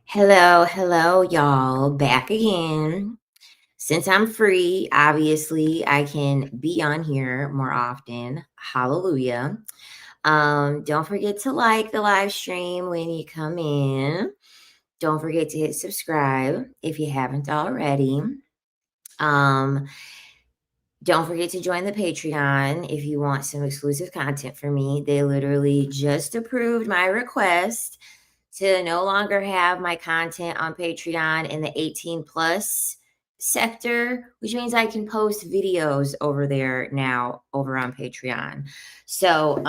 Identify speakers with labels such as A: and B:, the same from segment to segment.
A: Hello, y'all. Back again. Since I'm free, obviously, I can be on here more often. Hallelujah. Don't forget to like the live stream when you come in. Don't forget to hit subscribe if you haven't already. Um, don't forget to join the Patreon if you want some exclusive content from me. They literally just approved my request to no longer have my content on Patreon in the 18 plus sector, which means I can post videos over there now over on Patreon. So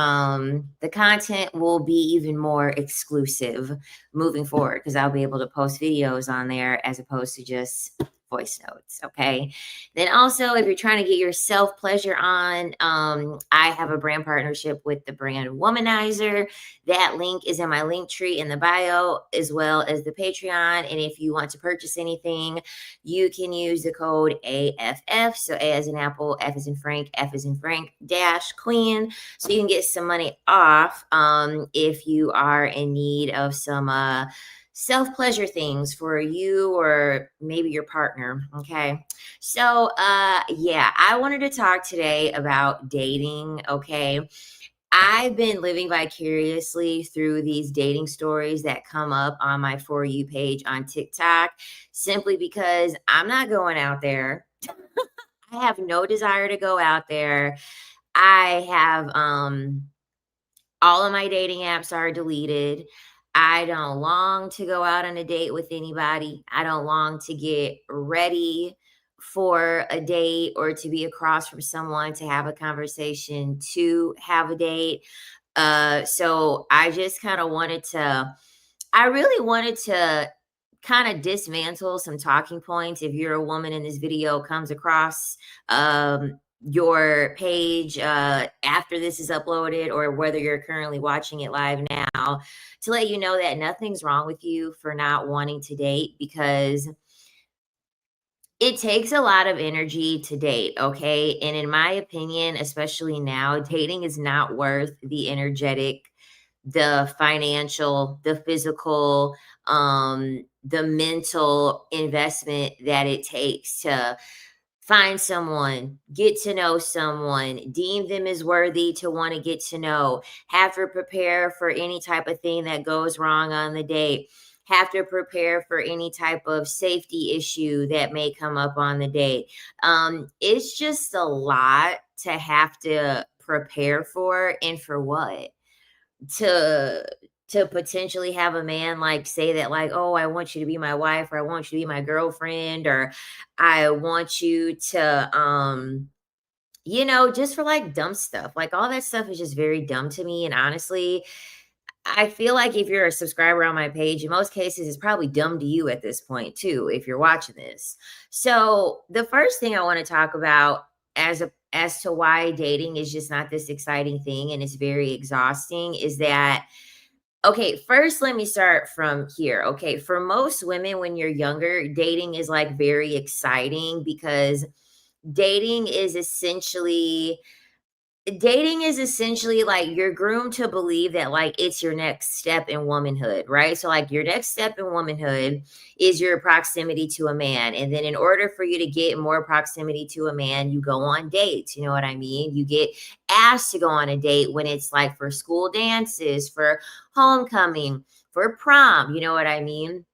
A: the content will be even more exclusive moving forward because I'll be able to post videos on there as opposed to just voice notes. Okay. Then also, if you're trying to get your self pleasure on, I have a brand partnership with the brand Womanizer. That link is in my link tree in the bio, as well as the Patreon. And if you want to purchase anything, you can use the code AFF. So A as in Apple, F as in Frank, F as in Frank, dash Queen. So you can get some money off if you are in need of some self-pleasure things for you or maybe your partner. Okay. So yeah, I wanted to talk today about dating. Okay. I've been living vicariously through these dating stories that come up on my For You page on TikTok simply because I'm not going out there. I have no desire to go out there. I have all of my dating apps are deleted. I don't long to go out on a date with anybody. I don't long to get ready for a date or to be across from someone to have a conversation to have a date. So I just kind of wanted to, I really wanted to kind of dismantle some talking points. If you're a woman and this video comes across your page after this is uploaded, or whether you're currently watching it live now, to let you know that nothing's wrong with you for not wanting to date, because it takes a lot of energy to date, okay? And in my opinion, especially now, dating is not worth the energetic, the financial, the physical, the mental investment that it takes to find someone, get to know someone, deem them as worthy to want to get to know, have to prepare for any type of thing that goes wrong on the date, have to prepare for any type of safety issue that may come up on the date. It's just a lot to have to prepare for, and for what? to to potentially have a man like say that, like, oh, I want you to be my wife, or I want you to be my girlfriend, or I want you to just for like dumb stuff. Like, all that stuff is just very dumb to me. And honestly, I feel like if you're a subscriber on my page, in most cases, it's probably dumb to you at this point too, if you're watching this. So the first thing I want to talk about as to why dating is just not this exciting thing and it's very exhausting is that, okay, first let me start from here. Okay, for most women when you're younger, dating is like very exciting because dating is essentially like you're groomed to believe that like it's your next step in womanhood, right? So like your next step in womanhood is your proximity to a man. And then in order for you to get more proximity to a man, you go on dates. You know what I mean? You get asked to go on a date when it's like for school dances, for homecoming, for prom. You know what I mean?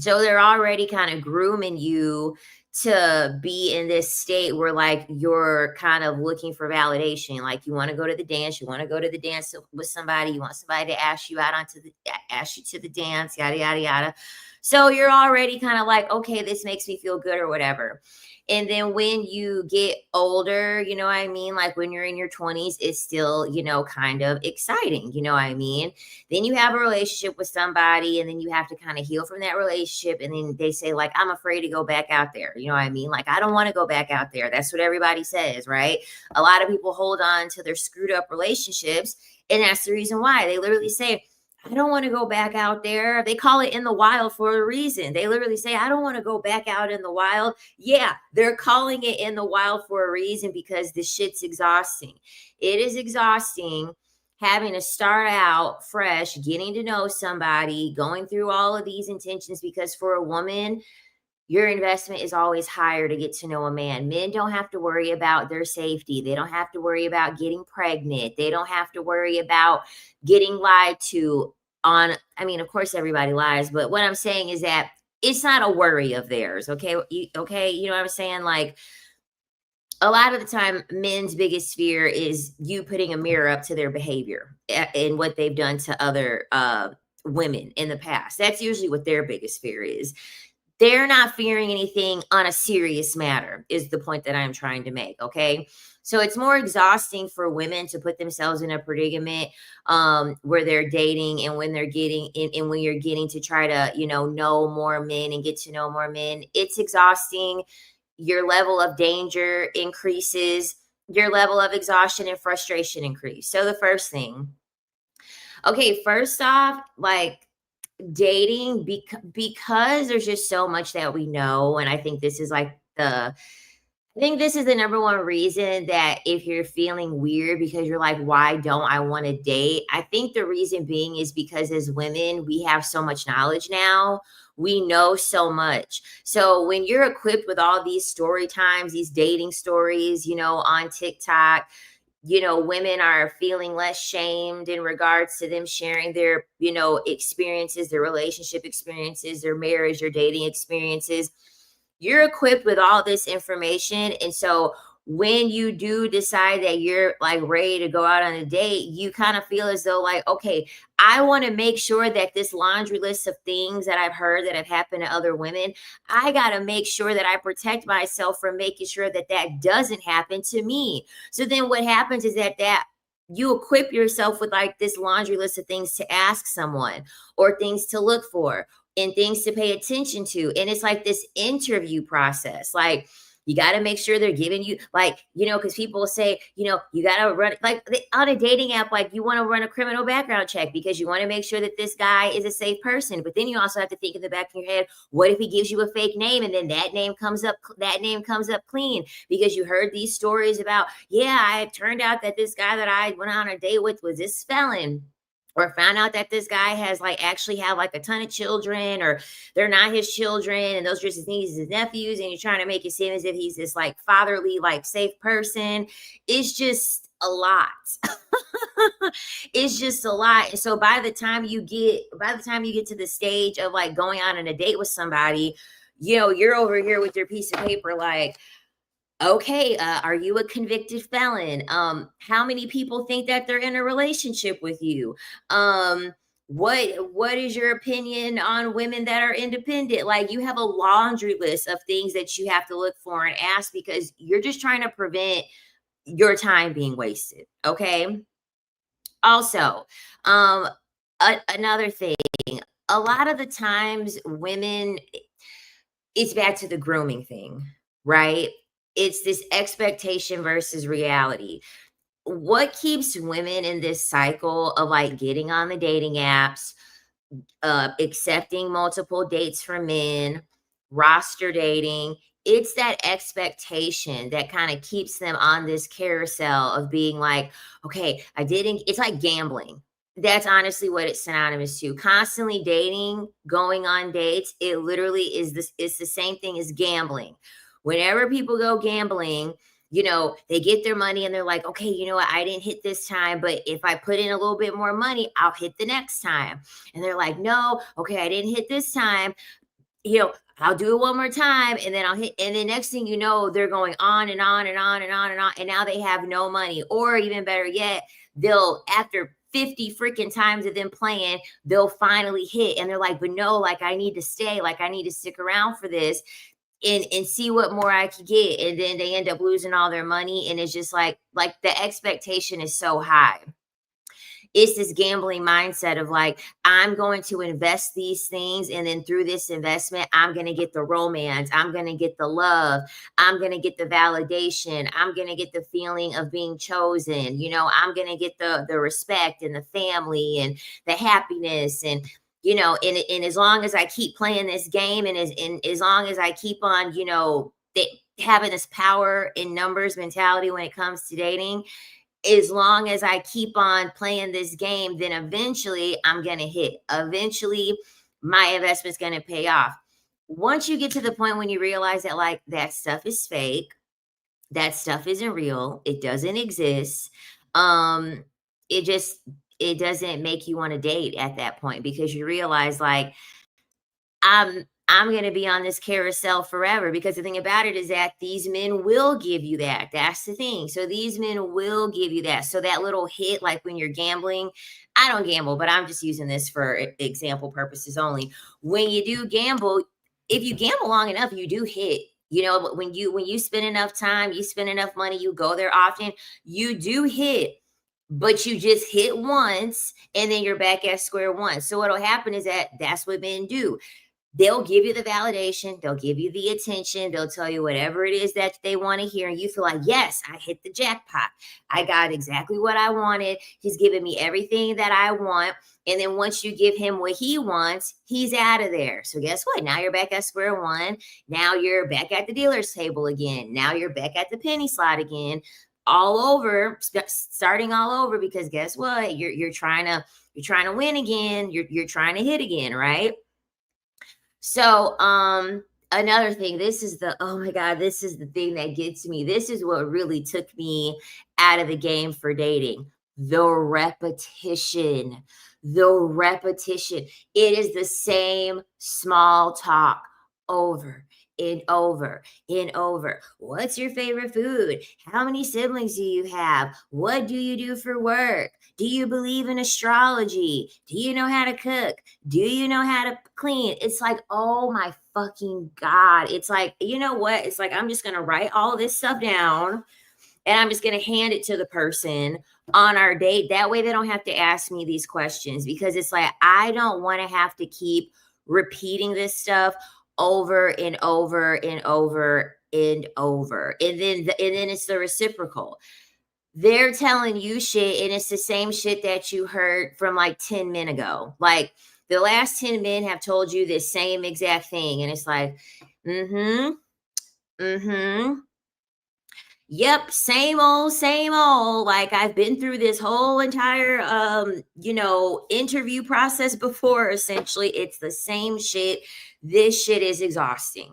A: So they're already kind of grooming you to be in this state where like you're kind of looking for validation. Like, you want to go to the dance, you want to go to the dance with somebody, you want somebody to ask you out ask you to the dance, yada yada yada. So you're already kind of like, okay, this makes me feel good or whatever. And then when you get older, you know what I mean? Like when you're in your 20s, it's still, kind of exciting. You know what I mean? Then you have a relationship with somebody, and then you have to kind of heal from that relationship. And then they say, like, I'm afraid to go back out there. You know what I mean? Like, I don't want to go back out there. That's what everybody says, right? A lot of people hold on to their screwed up relationships. And that's the reason why they literally say, I don't want to go back out there. They call it in the wild for a reason. They literally say, I don't want to go back out in the wild. Yeah, they're calling it in the wild for a reason because this shit's exhausting. It is exhausting having to start out fresh, getting to know somebody, going through all of these intentions, because for a woman, your investment is always higher to get to know a man. Men don't have to worry about their safety. They don't have to worry about getting pregnant. They don't have to worry about getting lied to on, I mean, of course everybody lies, but what I'm saying is that it's not a worry of theirs, okay? Okay, you know what I'm saying? Like, a lot of the time, men's biggest fear is you putting a mirror up to their behavior and what they've done to other women in the past. That's usually what their biggest fear is. They're not fearing anything on a serious matter, is the point that I'm trying to make. Okay. So it's more exhausting for women to put themselves in a predicament where they're dating, and when they're getting in, and when you're getting to try to, know more men and get to know more men. It's exhausting. Your level of danger increases, your level of exhaustion and frustration increase. So the first thing, okay, first off, like, dating, because there's just so much that we know, and I think this is the number one reason that if you're feeling weird because you're like, why don't I want to date? I think the reason being is because as women, we have so much knowledge now. We know so much. So when you're equipped with all these story times, these dating stories, on TikTok, women are feeling less shamed in regards to them sharing their, experiences, their relationship experiences, their marriage, their dating experiences. You're equipped with all this information. And so when you do decide that you're like ready to go out on a date, you kind of feel as though, like, okay, I want to make sure that this laundry list of things that I've heard that have happened to other women, I got to make sure that I protect myself from making sure that that doesn't happen to me. So then what happens is that you equip yourself with like this laundry list of things to ask someone, or things to look for, and things to pay attention to. And it's like this interview process. Like, you got to make sure they're giving you, like, because people say, you got to run, like, on a dating app, like, you want to run a criminal background check because you want to make sure that this guy is a safe person. But then you also have to think in the back of your head, what if he gives you a fake name, and then that name comes up clean because you heard these stories about, yeah, it turned out that this guy that I went on a date with was this felon, or found out that this guy has like actually have like a ton of children, or they're not his children and those are just his nieces and nephews, and you're trying to make it seem as if he's this like fatherly, like safe person. It's just a lot. It's just a lot. And so by the time you get to the stage of like going on a date with somebody, you're over here with your piece of paper like, okay, are you a convicted felon? How many people think that they're in a relationship with you? What is your opinion on women that are independent? Like, you have a laundry list of things that you have to look for and ask, because you're just trying to prevent your time being wasted. Okay. Also, um, another thing, a lot of the times women, it's back to the grooming thing, right? It's this expectation versus reality. What keeps women in this cycle of like getting on the dating apps, accepting multiple dates from men, roster dating? It's that expectation that kind of keeps them on this carousel of being like, okay, I didn't, it's like gambling. That's honestly what it's synonymous to. Constantly dating, going on dates, it literally is this, it's the same thing as gambling. Whenever people go gambling, they get their money and they're like, okay, you know what? I didn't hit this time, but if I put in a little bit more money, I'll hit the next time. And they're like, no, okay, I didn't hit this time. I'll do it one more time and then I'll hit. And then next thing you know, they're going on and on and on and on and on. And now they have no money. Or even better yet, they'll, after 50 freaking times of them playing, they'll finally hit. And they're like, but no, like, I need to stay. Like, I need to stick around for this and see what more I could get. And then they end up losing all their money. And it's just like the expectation is so high. It's this gambling mindset of like, I'm going to invest these things, and then through this investment, I'm going to get the romance, I'm going to get the love, I'm going to get the validation, I'm going to get the feeling of being chosen, I'm going to get the respect and the family and the happiness. And and as long as I keep playing this game, and as long as I keep on, having this power in numbers mentality when it comes to dating, as long as I keep on playing this game, then eventually I'm going to hit. Eventually, my investment's going to pay off. Once you get to the point when you realize that, like, that stuff is fake, that stuff isn't real, it doesn't exist, um, it just, it doesn't make you want to date at that point because you realize, like, I'm gonna be on this carousel forever because the thing about it is that these men will give you that. That's the thing. So these men will give you that. So that little hit, like when you're gambling, I don't gamble, but I'm just using this for example purposes only. When you do gamble, if you gamble long enough, you do hit. You know, but when you spend enough time, you spend enough money, you go there often, you do hit. But you just hit once and then you're back at square one. So what'll happen is that that's what men do. They'll give you the validation, they'll give you the attention, they'll tell you whatever it is that they want to hear, and you feel like, yes, I hit the jackpot. I got exactly what I wanted. He's giving me everything that I want. And then once you give him what he wants, he's out of there. So guess what? Now you're back at square one. Now you're back at the dealer's table again. Now you're back at the penny slot again. All over, starting all over, because guess what? You're trying to win again. You're trying to hit again, right? So, another thing, this is the, oh my God, this is the thing that gets me. This is what really took me out of the game for dating. The repetition. The repetition. It is the same small talk over and over and over. What's your favorite food? How many siblings do you have? What do you do for work? Do you believe in astrology? Do you know how to cook? Do you know how to clean? It's like, oh my fucking God. It's like, you know what? It's like, I'm just going to write all this stuff down and I'm just going to hand it to the person on our date. That way they don't have to ask me these questions because it's like, I don't want to have to keep repeating this stuff over and over and over and over. And then it's the reciprocal. They're telling you shit and it's the same shit that you heard from like 10 men ago. Like the last 10 men have told you this same exact thing. And it's like, mm-hmm, mm-hmm. Yep, same old. Like I've been through this whole entire interview process before. Essentially, it's the same shit. This shit is exhausting.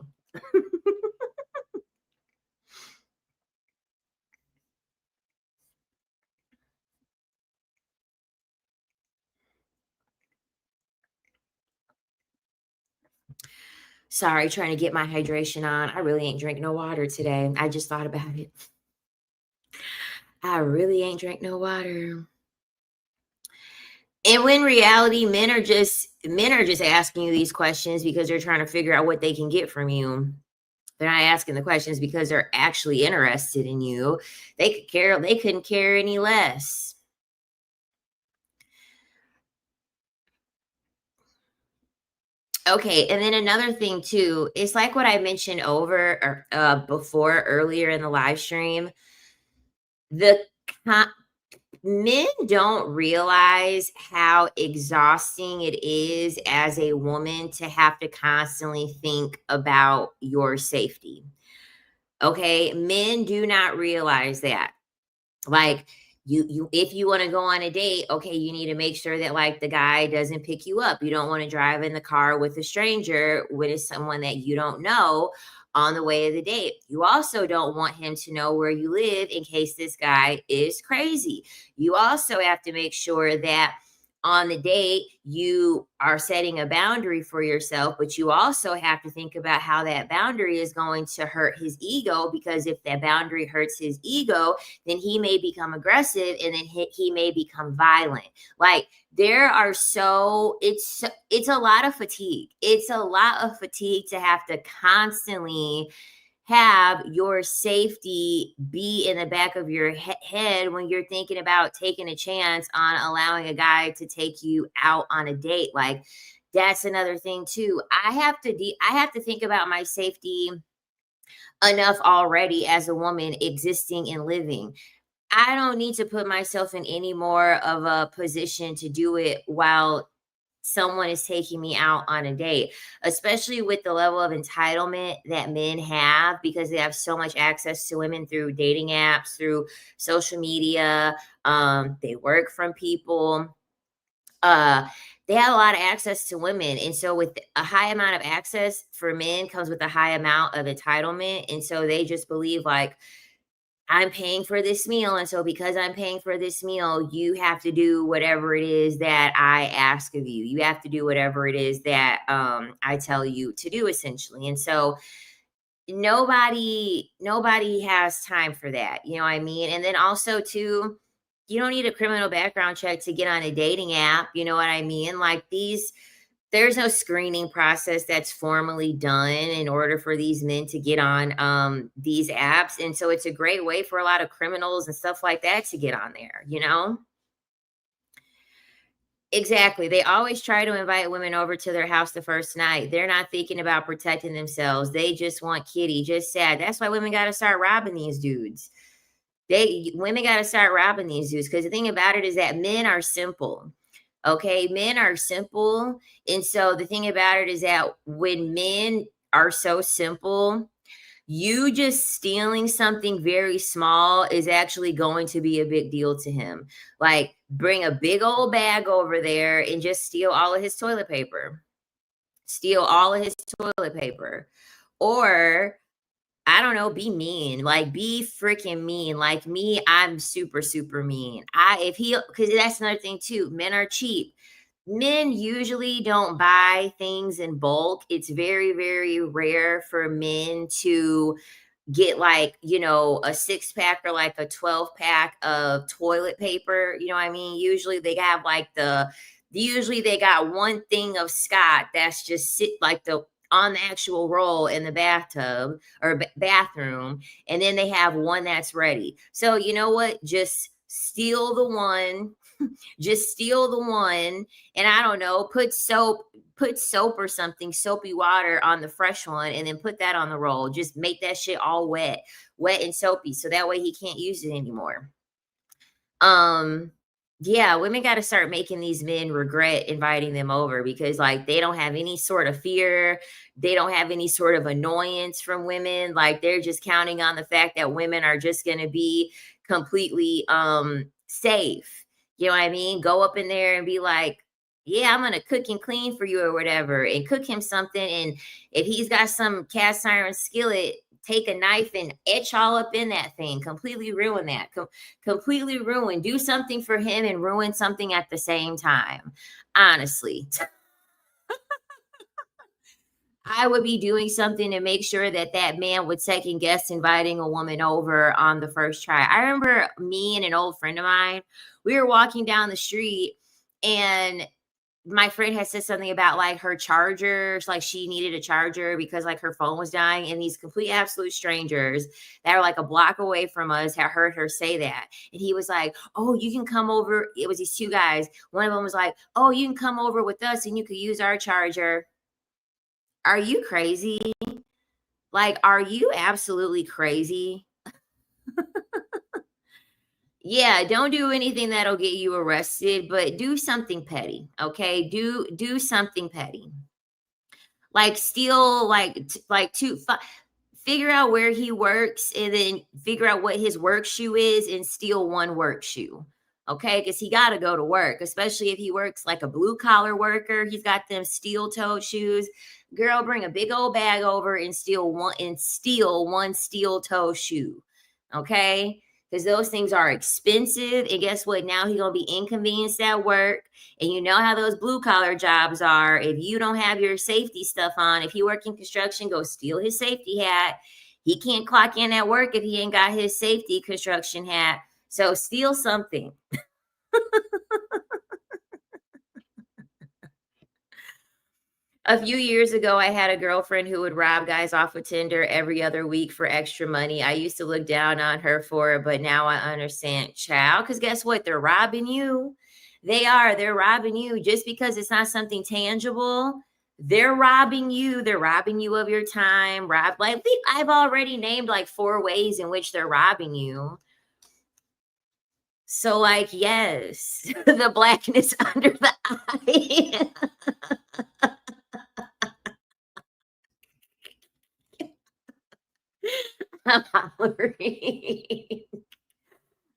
A: Sorry, trying to get my hydration on. I really ain't drink no water today. I just thought about it. I really ain't drank no water. And when reality, men are just asking you these questions because they're trying to figure out what they can get from you. They're not asking the questions because they're actually interested in you. They couldn't care any less. Okay, and then another thing too, it's like what I mentioned over or before earlier in the live stream. The con- Men don't realize how exhausting it is as a woman to have to constantly think about your safety. Okay, men do not realize that. Like you if you want to go on a date, okay, you need to make sure that like the guy doesn't pick you up. You don't want to drive in the car with a stranger when it's someone that you don't know on the way of the date. You also don't want him to know where you live in case this guy is crazy. You also have to make sure that on the date you are setting a boundary for yourself, but you also have to think about how that boundary is going to hurt his ego, because if that boundary hurts his ego, then he may become aggressive and then he may become violent. Like there are so it's a lot of fatigue. It's a lot of fatigue to have to constantly have your safety be in the back of your head when you're thinking about taking a chance on allowing a guy to take you out on a date. Like that's another thing too. I have to think about my safety enough already as a woman existing and living. I don't need to put myself in any more of a position to do it while someone is taking me out on a date, especially with the level of entitlement that men have because they have so much access to women through dating apps, through social media. They work from people. Uh, they have a lot of access to women. And so, with a high amount of access for men comes with a high amount of entitlement. And so, they just believe, like, I'm paying for this meal. And so, because I'm paying for this meal, you have to do whatever it is that I ask of you. You have to do whatever it is that I tell you to do, essentially. And so, nobody has time for that. You know what I mean? And then also, too, you don't need a criminal background check to get on a dating app. You know what I mean? Like there's no screening process that's formally done in order for these men to get on these apps. And so it's a great way for a lot of criminals and stuff like that to get on there, you know? Exactly. They always try to invite women over to their house the first night. They're not thinking about protecting themselves. They just want kitty, just sad. That's why women got to start robbing these dudes. Women got to start robbing these dudes because the thing about it is that men are simple. Okay, men are simple. And so the thing about it is that when men are so simple, you just stealing something very small is actually going to be a big deal to him. Like, bring a big old bag over there and just steal all of his toilet paper. Steal all of his toilet paper. Or I don't know, be mean. Like, be freaking mean. Like me, I'm super, super mean. Because that's another thing too. Men are cheap. Men usually don't buy things in bulk. It's very, very rare for men to get, like, a 6 pack or like a 12 pack of toilet paper. You know what I mean? Usually they got one thing of Scott that's just sit like the on the actual roll in the bathtub or bathroom, and then they have one that's ready. So you know what? Just steal the one, and I don't know, put soap or something, soapy water on the fresh one, and then put that on the roll. Just make that shit all wet and soapy, so that way he can't use it anymore. Um, yeah, women got to start making these men regret inviting them over because, like, they don't have any sort of fear. They don't have any sort of annoyance from women. Like, they're just counting on the fact that women are just going to be completely safe. You know what I mean? Go up in there and be like, yeah, I'm going to cook and clean for you or whatever, and cook him something. And if he's got some cast iron skillet, take a knife and etch all up in that thing, completely ruin that. Completely ruin. Do something for him and ruin something at the same time. Honestly, I would be doing something to make sure that that man would second guess inviting a woman over on the first try. I remember me and an old friend of mine, we were walking down the street, and my friend had said something about, like, her chargers, like she needed a charger because, like, her phone was dying, and these complete absolute strangers that are like a block away from us had heard her say that. And he was like, oh, you can come over. It was these two guys. One of them was like, oh, you can come over with us and you could use our charger. Are you crazy? Like, are you absolutely crazy? Yeah, don't do anything that'll get you arrested, but do something petty. Okay, do something petty. Like, steal, like figure out where he works, and then figure out what his work shoe is and steal one work shoe. Okay, because he got to go to work, especially if he works like a blue collar worker. He's got them steel toed shoes. Girl, bring a big old bag over and steal one steel toe shoe. Okay, because those things are expensive. And guess what? Now he's gonna be inconvenienced at work. And you know how those blue collar jobs are. If you don't have your safety stuff on, if you work in construction, go steal his safety hat. He can't clock in at work if he ain't got his safety construction hat. So steal something. A few years ago, I had a girlfriend who would rob guys off of Tinder every other week for extra money. I used to look down on her for it, but now I understand, child, because guess what? They're robbing you. They're robbing you just because it's not something tangible. They're robbing you. They're robbing you of your time. I've already named like 4 ways in which they're robbing you. So, like, yes, the blackness under the eye. I'm hollering.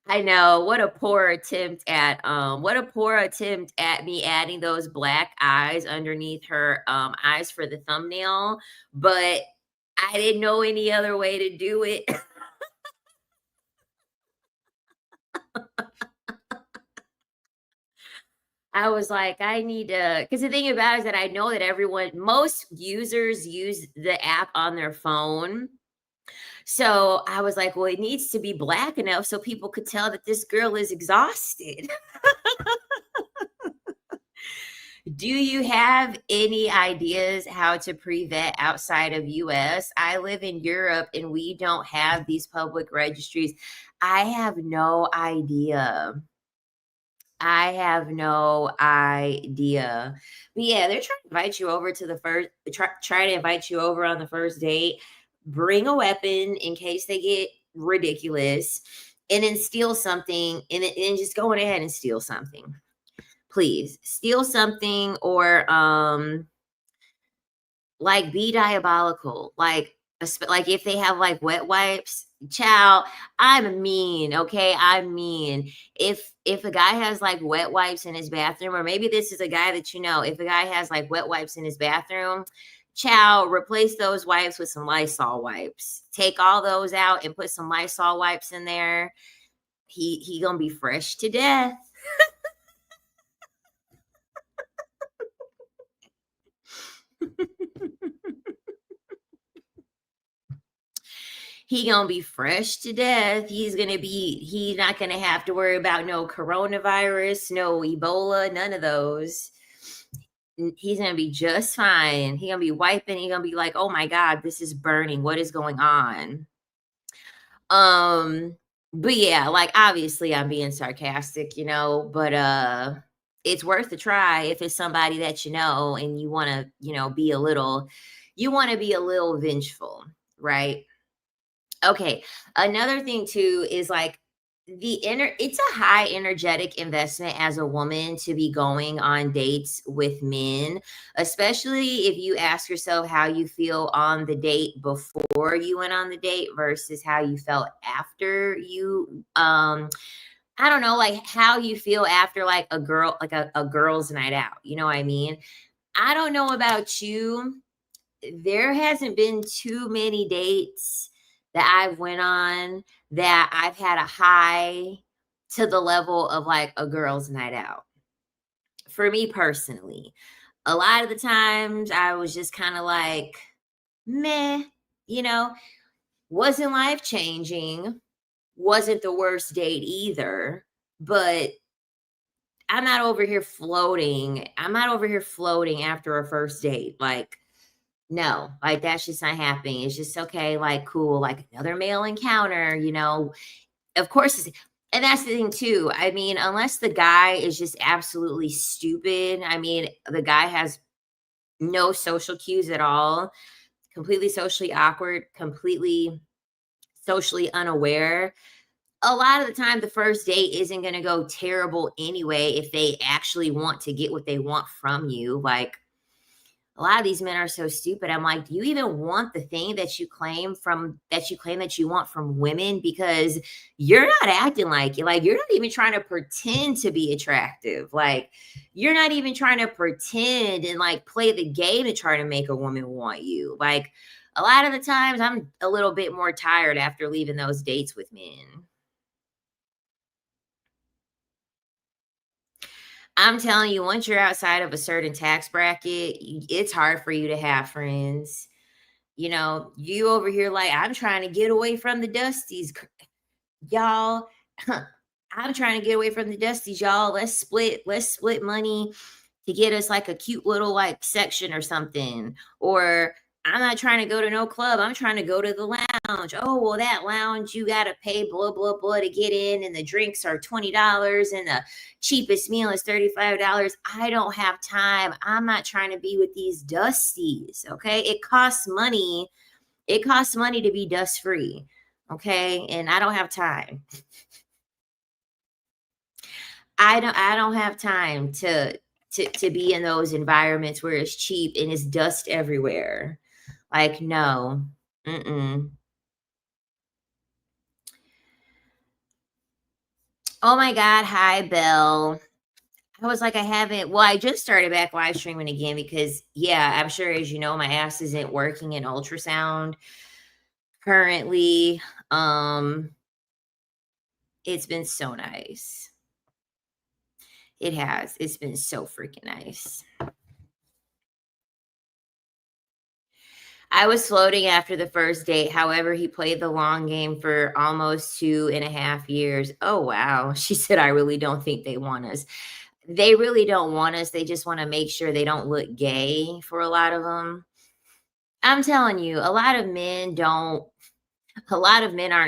A: I know, what a poor attempt at me adding those black eyes underneath her, eyes for the thumbnail, but I didn't know any other way to do it. I was like, I need to, because the thing about it is that I know that most users use the app on their phone. So I was like, well, it needs to be black enough so people could tell that this girl is exhausted. Do you have any ideas how to pre-vet outside of US? I live in Europe and we don't have these public registries. I have no idea. I have no idea. But yeah, they're trying to invite you over to the first try to invite you over on the first date. Bring a weapon in case they get ridiculous and then steal something and just go on ahead and steal something. Please. Steal something or like, be diabolical, like, like, if they have, like, wet wipes, child, I'm mean, okay? I'm mean. If a guy has, like, wet wipes in his bathroom, or maybe this is a guy that you know, if a guy has, like, wet wipes in his bathroom, child, replace those wipes with some Lysol wipes. Take all those out and put some Lysol wipes in there. He gonna be fresh to death. He gonna be fresh to death. He's not gonna have to worry about no coronavirus, no Ebola, none of those. He's gonna be just fine. He gonna be wiping. He gonna be like, "Oh my god, this is burning. What is going on?" Um, but yeah, like, obviously I'm being sarcastic, but it's worth a try if it's somebody that you know and you want to, you want to be a little vengeful, right? Okay. Another thing too is like it's a high energetic investment as a woman to be going on dates with men, especially if you ask yourself how you feel on the date before you went on the date versus how you felt after you I don't know, like how you feel after like a girl's night out. You know what I mean? I don't know about you, there hasn't been too many dates that I've went on that I've had a high to the level of like a girl's night out. For me personally, a lot of the times I was just kind of like, meh, you know, wasn't life changing, wasn't the worst date either, but I'm not over here floating. I'm not over here floating after a first date. Like, no, like, that's just not happening. It's just, okay, like, cool, like, another male encounter, of course and that's the thing too. I mean, unless the guy is just absolutely stupid, I mean, the guy has no social cues at all, completely socially awkward, completely socially unaware. A lot of the time, the first date isn't gonna go terrible anyway if they actually want to get what they want from you, like, a lot of these men are so stupid. I'm like, do you even want the thing that you want from women? Because you're not acting like it. Like, you're not even trying to pretend to be attractive. Like, you're not even trying to pretend and like play the game to try to make a woman want you. Like, a lot of the times I'm a little bit more tired after leaving those dates with men. I'm telling you, once you're outside of a certain tax bracket, it's hard for you to have friends. You over here like, I'm trying to get away from the dusties, y'all. I'm trying to get away from the dusties, y'all. Let's split money to get us like a cute little like section or something. Or I'm not trying to go to no club. I'm trying to go to the lounge. Oh, well, that lounge, you got to pay blah, blah, blah to get in, and the drinks are $20, and the cheapest meal is $35. I don't have time. I'm not trying to be with these dusties. Okay. It costs money. It costs money to be dust free. Okay. And I don't have time. I don't have time to be in those environments where it's cheap and it's dust everywhere. Like, no. Mm-mm. Oh my God. Hi, Bill. I was like, I haven't. Well, I just started back live streaming again because, yeah, I'm sure as you know, my ass isn't working in ultrasound currently. Um, it's been so nice. It has. It's been so freaking nice. I was floating after the first date. However, he played the long game for almost 2.5 years. Oh, wow. She said, I really don't think they want us. They really don't want us. They just want to make sure they don't look gay for a lot of them. I'm telling you, a lot of men aren't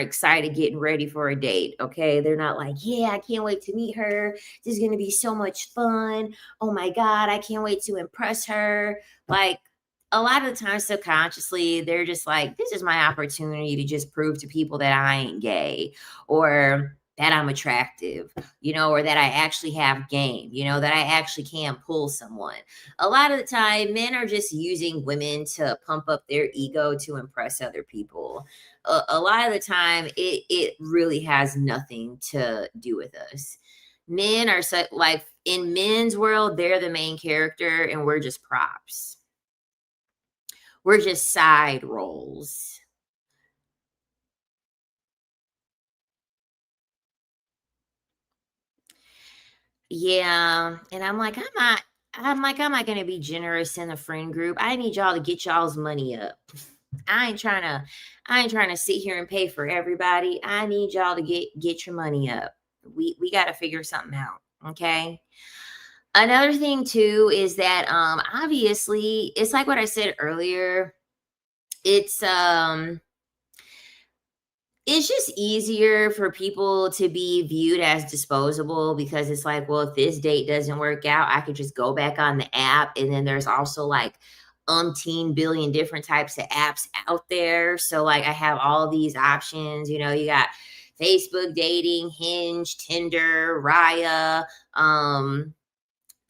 A: excited getting ready for a date. Okay. They're not like, yeah, I can't wait to meet her. This is going to be so much fun. Oh my God, I can't wait to impress her. Like, a lot of the time, subconsciously, they're just like, this is my opportunity to just prove to people that I ain't gay or that I'm attractive, or that I actually have game, that I actually can pull someone. A lot of the time, men are just using women to pump up their ego to impress other people. A lot of the time it really has nothing to do with us. Men are so, like, in men's world, they're the main character and we're just props. We're just side roles. Yeah, and I'm not gonna be generous in the friend group. I need y'all to get y'all's money up. I ain't trying to sit here and pay for everybody. I need y'all to get your money up. We got to figure something out, okay? Another thing too is that obviously it's like what I said earlier. It's it's just easier for people to be viewed as disposable because it's like, well, if this date doesn't work out, I could just go back on the app. And then there's also like umpteen billion different types of apps out there. So, like, I have all these options. You got Facebook dating, Hinge, Tinder, Raya.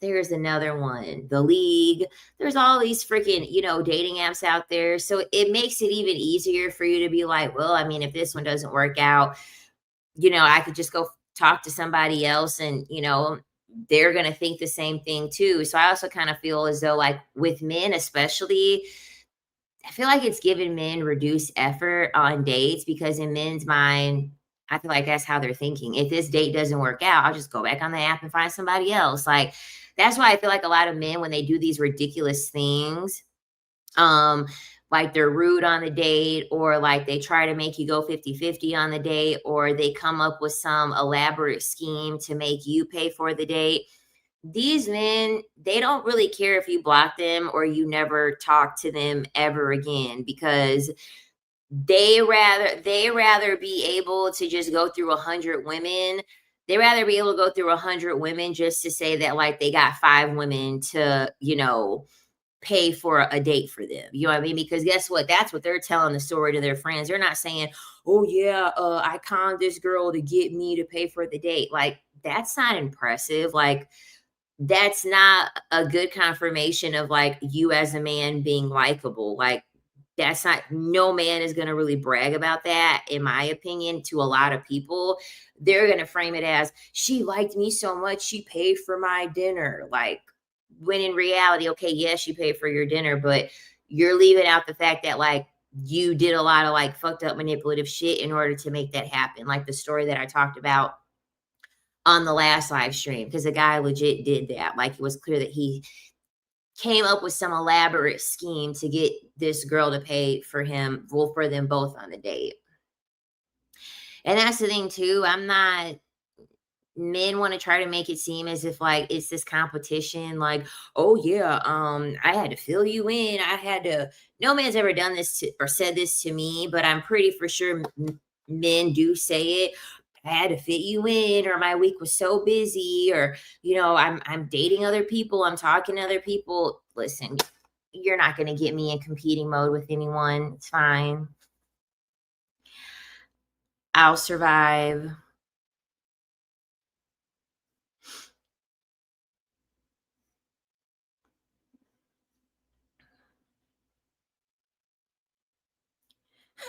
A: There's another one, The League. There's all these freaking, dating apps out there. So it makes it even easier for you to be like, well, I mean, if this one doesn't work out, I could just go talk to somebody else and, they're going to think the same thing too. So I also kind of feel as though, like, with men, especially, I feel like it's giving men reduced effort on dates because in men's mind, I feel like that's how they're thinking. If this date doesn't work out, I'll just go back on the app and find somebody else. Like, that's why I feel like a lot of men, when they do these ridiculous things, um, like they're rude on the date, or like they try to make you go 50-50 on the date, or they come up with some elaborate scheme to make you pay for the date. These men, they don't really care if you block them or you never talk to them ever again, because they rather be able to just go through 100 women. They rather be able to go through 100 women just to say that, like, they got 5 women to, pay for a date for them. You know what I mean? Because guess what? That's what they're telling the story to their friends. They're not saying, "Oh yeah, I conned this girl to get me to pay for the date." Like, that's not impressive. Like, that's not a good confirmation of, like, you as a man being likable. Like, that's not, no man is going to really brag about that, in my opinion. To a lot of people, they're going to frame it as, she liked me so much she paid for my dinner. Like, when in reality, okay, yes, you paid for your dinner, but you're leaving out the fact that, like, you did a lot of, like, fucked up manipulative shit in order to make that happen, like the story that I talked about on the last live stream, because the guy legit did that. Like, it was clear that he came up with some elaborate scheme to get this girl to pay for him, well, for them both on the date. And that's the thing too. I'm not Men want to try to make it seem as if, like, it's this competition, like, oh yeah, I had to fill you in. I had to No man's ever done this to, or said this to me, but I'm pretty for sure men do say it. I had to fit you in, or my week was so busy, or, I'm dating other people, I'm talking to other people. Listen, you're not going to get me in competing mode with anyone. It's fine. I'll survive.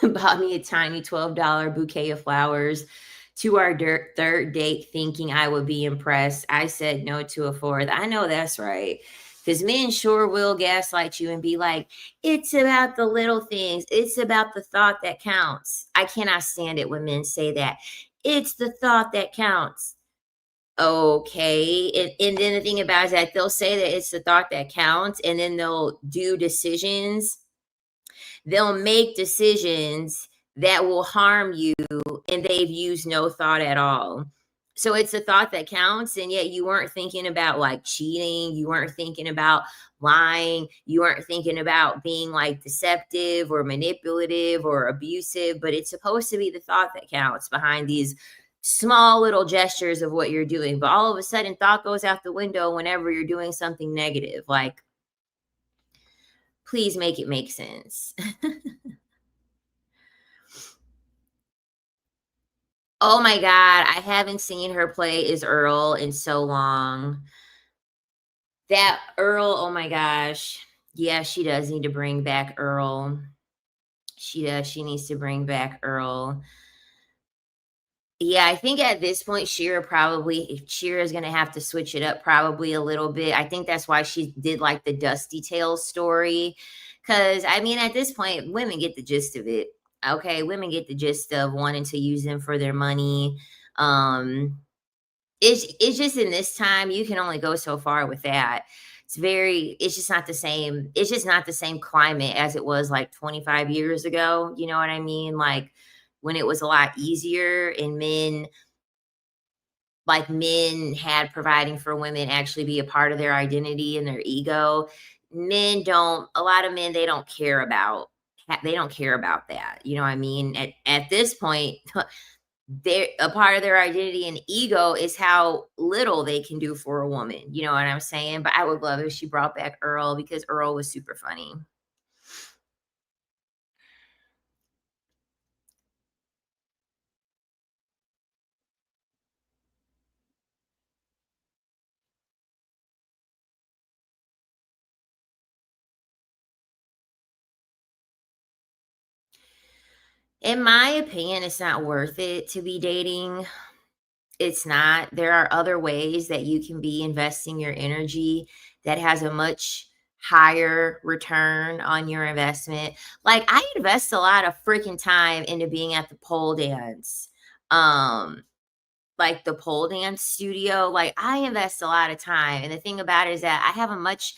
A: bought me a tiny $12 bouquet of flowers to our third date, thinking I would be impressed. I said no to a fourth. I know that's right. Because men sure will gaslight you and be like, it's about the little things. It's about the thought that counts. I cannot stand it when men say that. It's the thought that counts. Okay. And then the thing about it is that they'll say that it's the thought that counts, and then they'll do decisions. They'll make decisions that will harm you, and they've used no thought at all. So it's a thought that counts, and yet you weren't thinking about like cheating, you weren't thinking about lying, you weren't thinking about being like deceptive or manipulative or abusive, but it's supposed to be the thought that counts behind these small little gestures of what you're doing. But all of a sudden, thought goes out the window whenever you're doing something negative. Like, please make it make sense. Oh my god, I haven't seen her play as Earl in so long. That Earl, oh my gosh. Yeah, she does need to bring back Earl. She does, she needs to bring back Earl. Yeah, I think at this point, Sheer is gonna have to switch it up probably a little bit. I think that's why she did, like, the Dusty Tales story. Because I mean, at this point, women get the gist of it, okay? Women get the gist of wanting to use them for their money. Um, it's just in this time, you can only go so far with that. It's just not the same. It's just not the same climate as it was like 25 years ago. You know what I mean? Like when it was a lot easier and men had providing for women actually be a part of their identity and their ego. A lot of men, they don't care about that. You know what I mean? At this point, they're a part of their identity and ego is how little they can do for a woman. You know what I'm saying? But I would love if she brought back Earl because Earl was super funny. In my opinion, it's not worth it to be dating. It's not. There are other ways that you can be investing your energy that has a much higher return on your investment. Like I invest a lot of freaking time into being at the pole dance. Um like the pole dance studio, like I invest a lot of time. And the thing about it is that I have a much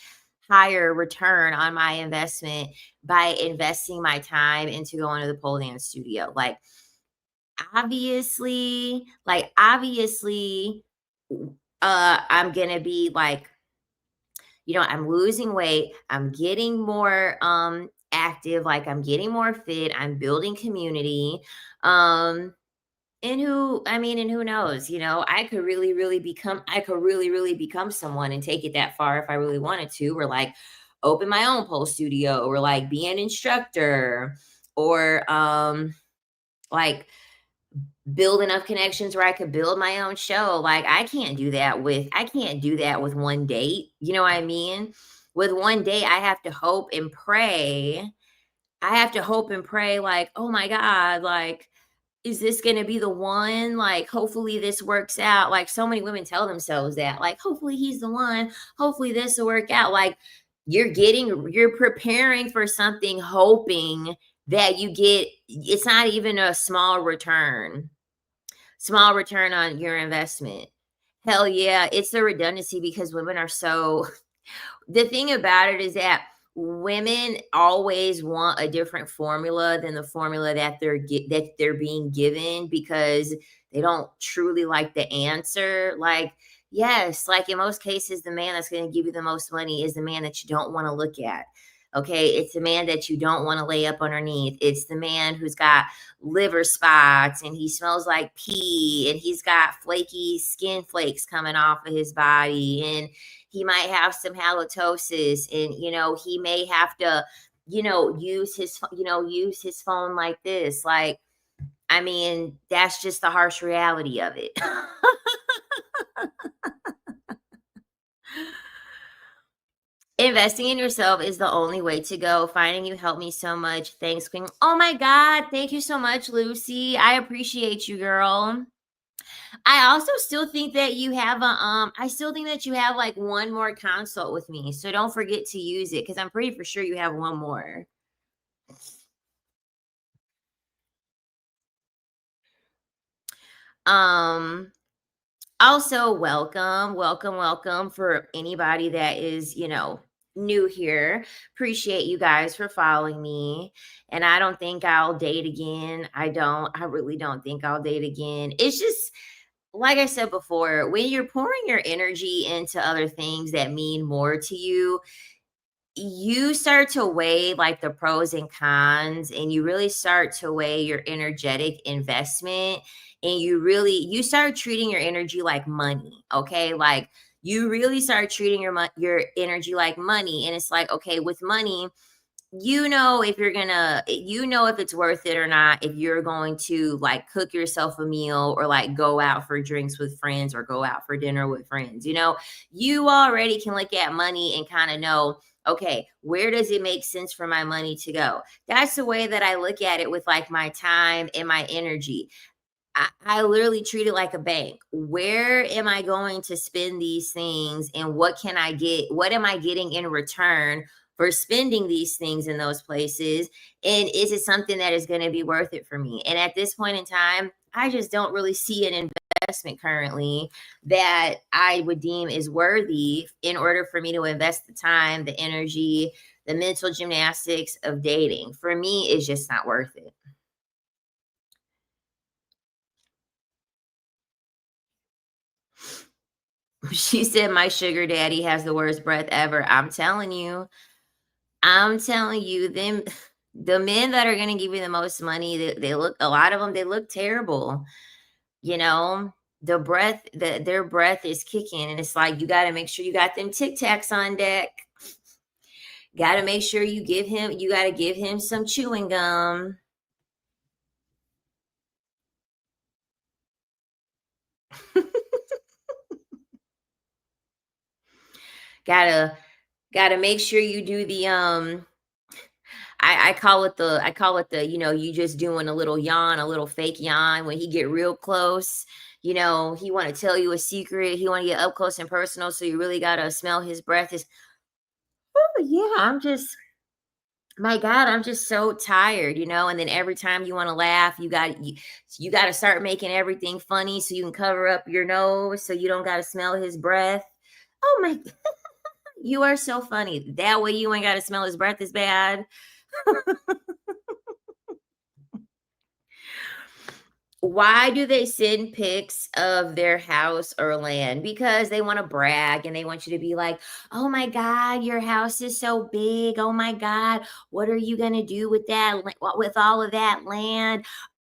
A: higher return on my investment by investing my time into going to the pole dance studio. Obviously, I'm gonna be like, I'm losing weight, I'm getting more active, like I'm getting more fit, I'm building community. And who knows, I could really, really become someone and take it that far if I really wanted to, or like open my own pole studio, or like be an instructor, or like build enough connections where I could build my own show. Like I can't do that with one date. You know what I mean? With one date, I have to hope and pray. Like, oh my God, like, is this gonna be the one? Like, hopefully this works out. Like so many women tell themselves that, like, hopefully he's the one, hopefully this will work out. Like you're preparing for something, hoping that it's not even a small return on your investment. Hell yeah, it's the redundancy because women are so the thing about it is that women always want a different formula than the formula that they're being given because they don't truly like the answer. Like, yes, like in most cases, the man that's going to give you the most money is the man that you don't want to look at. Okay, it's the man that you don't want to lay up underneath. It's the man who's got liver spots and he smells like pee and he's got flaky skin flakes coming off of his body and he might have some halitosis and he may have to use his phone like this. Like, I mean, that's just the harsh reality of it. Investing in yourself is the only way to go. Finding you helped me so much. Thanks, Queen. Oh my God. Thank you so much, Lucy. I appreciate you, girl. I also still think that you have I still think that you have like one more consult with me. So don't forget to use it because I'm pretty for sure you have one more. Um Also, welcome for anybody that is, new here. Appreciate you guys for following me. And I don't think I'll date again. I really don't think I'll date again. It's just, like I said before, when you're pouring your energy into other things that mean more to you, you start to weigh like the pros and cons, and you really start to weigh your energetic investment, and you start treating your energy like money. Okay, like you really start treating your energy like money, and it's like, okay, with money, if it's worth it or not, if you're going to like cook yourself a meal or like go out for drinks with friends or go out for dinner with friends. You already can look at money and kind of know, okay, where does it make sense for my money to go? That's the way that I look at it with like my time and my energy. I literally treat it like a bank. Where am I going to spend these things, and what can I get? What am I getting in return for spending these things in those places? And is it something that is going to be worth it for me? And at this point in time, I just don't really see an investment currently that I would deem is worthy in order for me to invest the time, the energy, the mental gymnastics of dating. For me, it's just not worth it. She said, "My sugar daddy has the worst breath ever." I'm telling you, them the men that are gonna give you the most money, they look a lot of them, they look terrible, you know? Their breath is kicking, and it's like, you gotta make sure you got them Tic Tacs on deck. Gotta make sure you gotta give him some chewing gum. Gotta gotta make sure you do I call it you just doing a little yawn, a little fake yawn when he get real close. He want to tell you a secret. He want to get up close and personal. So you really gotta smell his breath. Oh yeah, my God, I'm just so tired. And then every time you want to laugh, you got to start making everything funny so you can cover up your nose so you don't got to smell his breath. Oh my, you are so funny. That way you ain't got to smell his breath as bad. Why do they send pics of their house or land? Because they want to brag and they want you to be like, "Oh my God, your house is so big. Oh my God, what are you gonna do with with all of that land?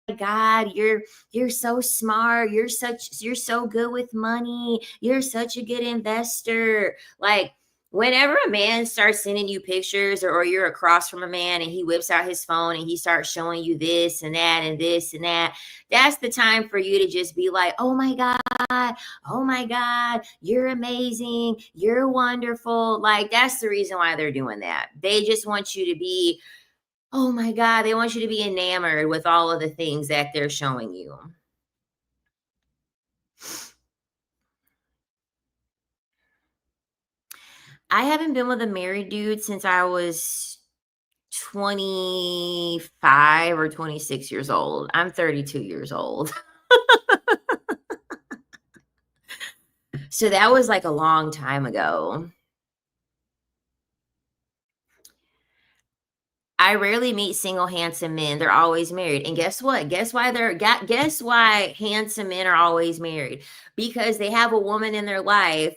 A: My God, you're so smart. You're so good with money. You're such a good investor." Like, whenever a man starts sending you pictures, or you're across from a man and he whips out his phone and he starts showing you this and that and this and that, that's the time for you to just be like, "Oh my God, oh my God, you're amazing. You're wonderful." Like, that's the reason why they're doing that. They just want you to be, oh my God, they want you to be enamored with all of the things that they're showing you. I haven't been with a married dude since I was 25 or 26 years old. I'm 32 years old. So that was like a long time ago. I rarely meet single handsome men. They're always married. And guess what? Guess why handsome men are always married? Because they have a woman in their life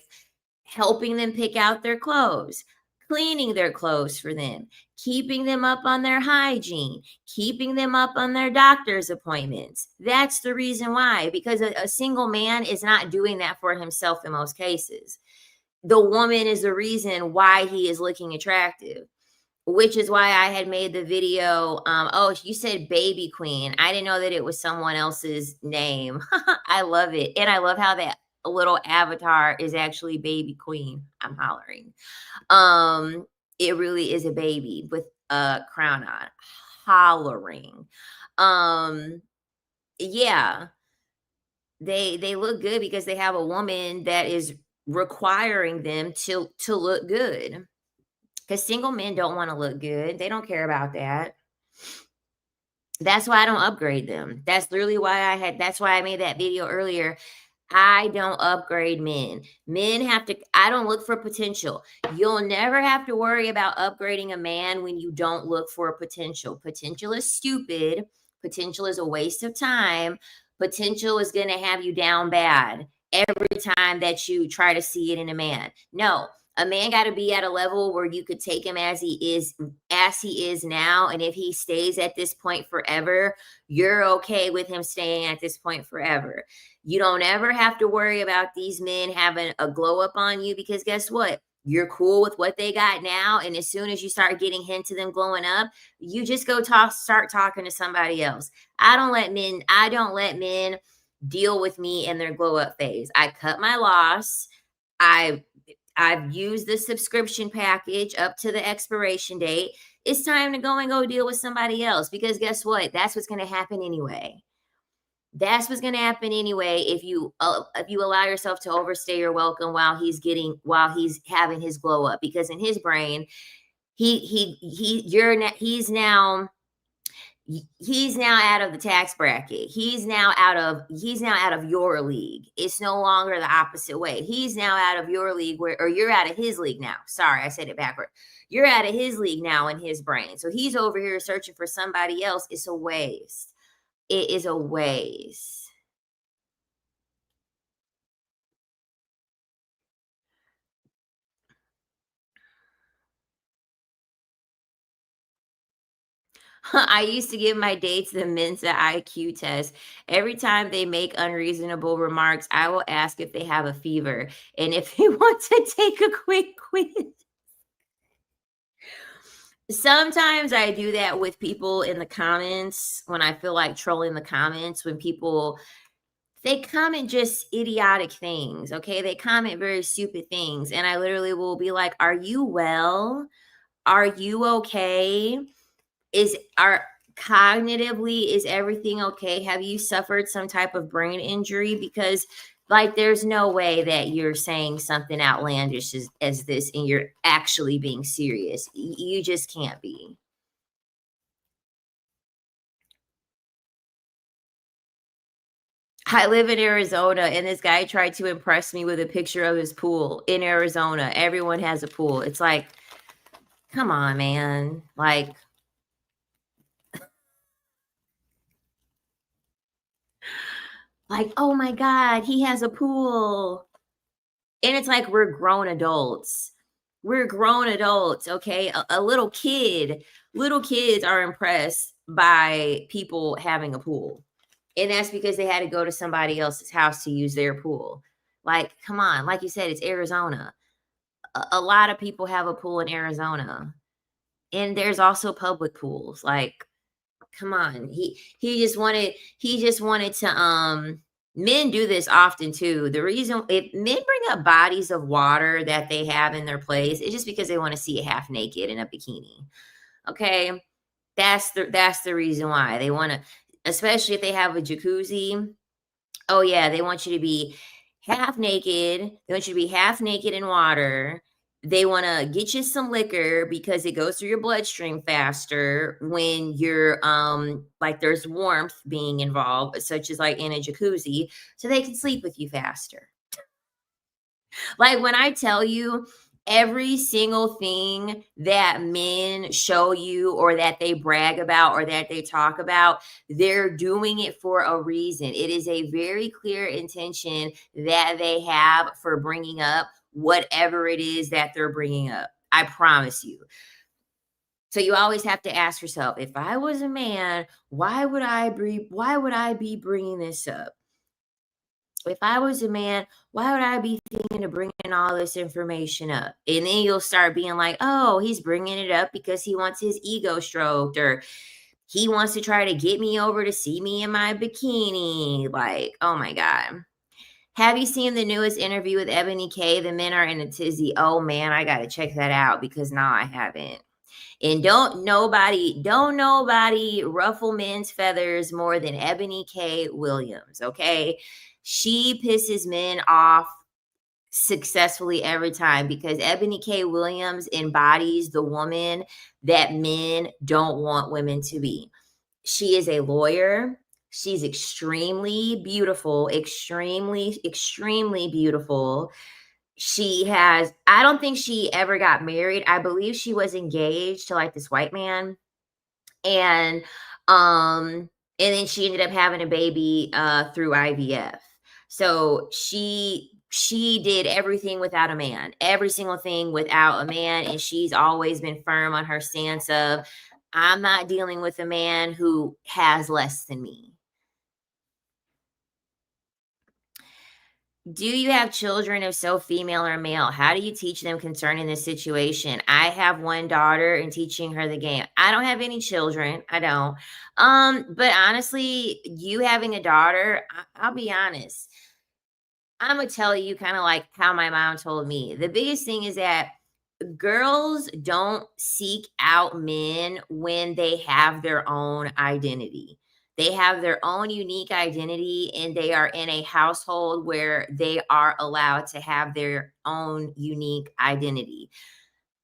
A: helping them pick out their clothes, cleaning their clothes for them, keeping them up on their hygiene, keeping them up on their doctor's appointments. That's the reason why, because a single man is not doing that for himself in most cases. The woman is the reason why he is looking attractive, which is why I had made the video. Oh, you said baby queen. I didn't know that it was someone else's name. I love it. And I love how that little avatar is actually baby queen. I'm hollering. Um, it really is a baby with a crown on, hollering. Um, yeah, they look good because they have a woman that is requiring them to look good. Because single men don't want to look good. They don't care about that. That's why I don't upgrade them. That's literally why that's why I made that video earlier. I don't upgrade men. Men have to, I don't look for potential. You'll never have to worry about upgrading a man when you don't look for potential. Potential is stupid. Potential is a waste of time. Potential is going to have you down bad every time that you try to see it in a man. No, a man got to be at a level where you could take him as he is now. And if he stays at this point forever, you're okay with him staying at this point forever. You don't ever have to worry about these men having a glow up on you because guess what? You're cool with what they got now. And as soon as you start getting hints of them glowing up, you just start talking to somebody else. I don't let men deal with me in their glow up phase. I cut my loss. I I've used the subscription package up to the expiration date. It's time to go deal with somebody else because guess what? That's what's going to happen anyway. That's what's going to happen anyway if you allow yourself to overstay your welcome while he's having his glow up because in his brain he's now out of the tax bracket. He's now out of your league. It's no longer the opposite way. He's now out of your league or you're out of his league now. Sorry, I said it backward. You're out of his league now in his brain. So he's over here searching for somebody else. It's a waste. It is a waste. I used to give my dates the Mensa IQ test. Every time they make unreasonable remarks, I will ask if they have a fever and if they want to take a quick quiz. Sometimes I do that with people in the comments when I feel like trolling the comments when people they comment just idiotic things, okay? They comment very stupid things and I literally will be like, "Are you well? Are you okay? Are cognitively is everything okay? Have you suffered some type of brain injury because like there's no way that you're saying something outlandish as this and you're actually being serious. You just can't be. I live in Arizona and this guy tried to impress me with a picture of his pool in Arizona. Everyone has a pool. It's like, come on, man. Like, oh my God, he has a pool. And it's like we're grown adults. We're grown adults, okay? A little kids are impressed by people having a pool. And that's because they had to go to somebody else's house to use their pool. Like, come on. Like you said, it's Arizona. A lot of people have a pool in Arizona. And there's also public pools. Like, come on. He just wanted to men do this often too. The reason if men bring up bodies of water that they have in their place, it's just because they want to see it half naked in a bikini. Okay? That's the reason why. They want to especially if they have a jacuzzi. Oh yeah, they want you to be half naked. They want you to be half naked in water. They want to get you some liquor because it goes through your bloodstream faster when you're like there's warmth being involved, such as like in a jacuzzi, so they can sleep with you faster. Like when I tell you every single thing that men show you or that they brag about or that they talk about, they're doing it for a reason. It is a very clear intention that they have for bringing up whatever it is that they're bringing up. I promise you. So you always have to ask yourself, if I was a man, why would I be bringing this up? If I was a man, why would I be thinking of bringing all this information up? And then you'll start being like, oh, he's bringing it up because he wants his ego stroked or he wants to try to get me over to see me in my bikini. Like, oh my God. Have you seen the newest interview with Ebony K? The men are in a tizzy. Oh man, I gotta check that out because now I haven't. And don't nobody ruffle men's feathers more than Ebony K. Williams, okay? She pisses men off successfully every time because Ebony K. Williams embodies the woman that men don't want women to be. She is a lawyer. She's extremely beautiful, extremely beautiful. I don't think she ever got married. I believe she was engaged to like this white man. And and then she ended up having a baby through IVF. So she did everything without a man, every single thing without a man, and she's always been firm on her stance of I'm not dealing with a man who has less than me. Do you have children? If so, female or male? How do you teach them concerning this situation? I have one daughter and teaching her the game. I don't have any children. I don't. But honestly, you having a daughter, I'll be honest. I'm gonna tell you kind of like how my mom told me. The biggest thing is that girls don't seek out men when they have their own identity. They have their own unique identity and they are in a household where they are allowed to have their own unique identity.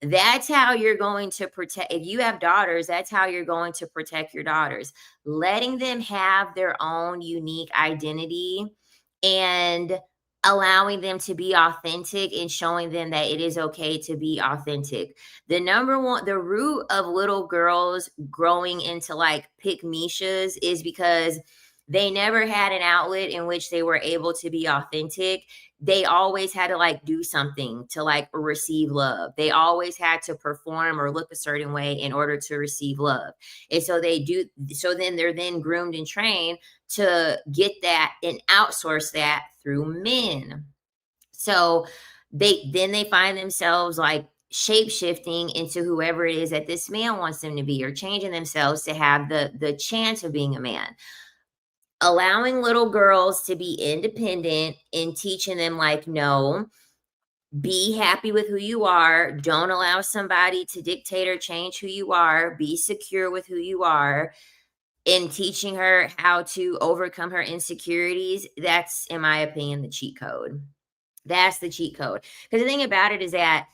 A: That's how you're going to protect. If you have daughters, that's how you're going to protect your daughters. Letting them have their own unique identity and allowing them to be authentic and showing them that it is okay to be authentic. The root of little girls growing into like pick Mishas is because they never had an outlet in which they were able to be authentic. They always had to like do something to like receive love. They always had to perform or look a certain way in order to receive love. And so so then they're then groomed and trained to get that and outsource that through men. So they find themselves like shape shifting into whoever it is that this man wants them to be, or changing themselves to have the chance of being a man. Allowing little girls to be independent and teaching them like, no, be happy with who you are. Don't allow somebody to dictate or change who you are. Be secure with who you are. And teaching her how to overcome her insecurities, that's, in my opinion, the cheat code. That's the cheat code. Because the thing about it is that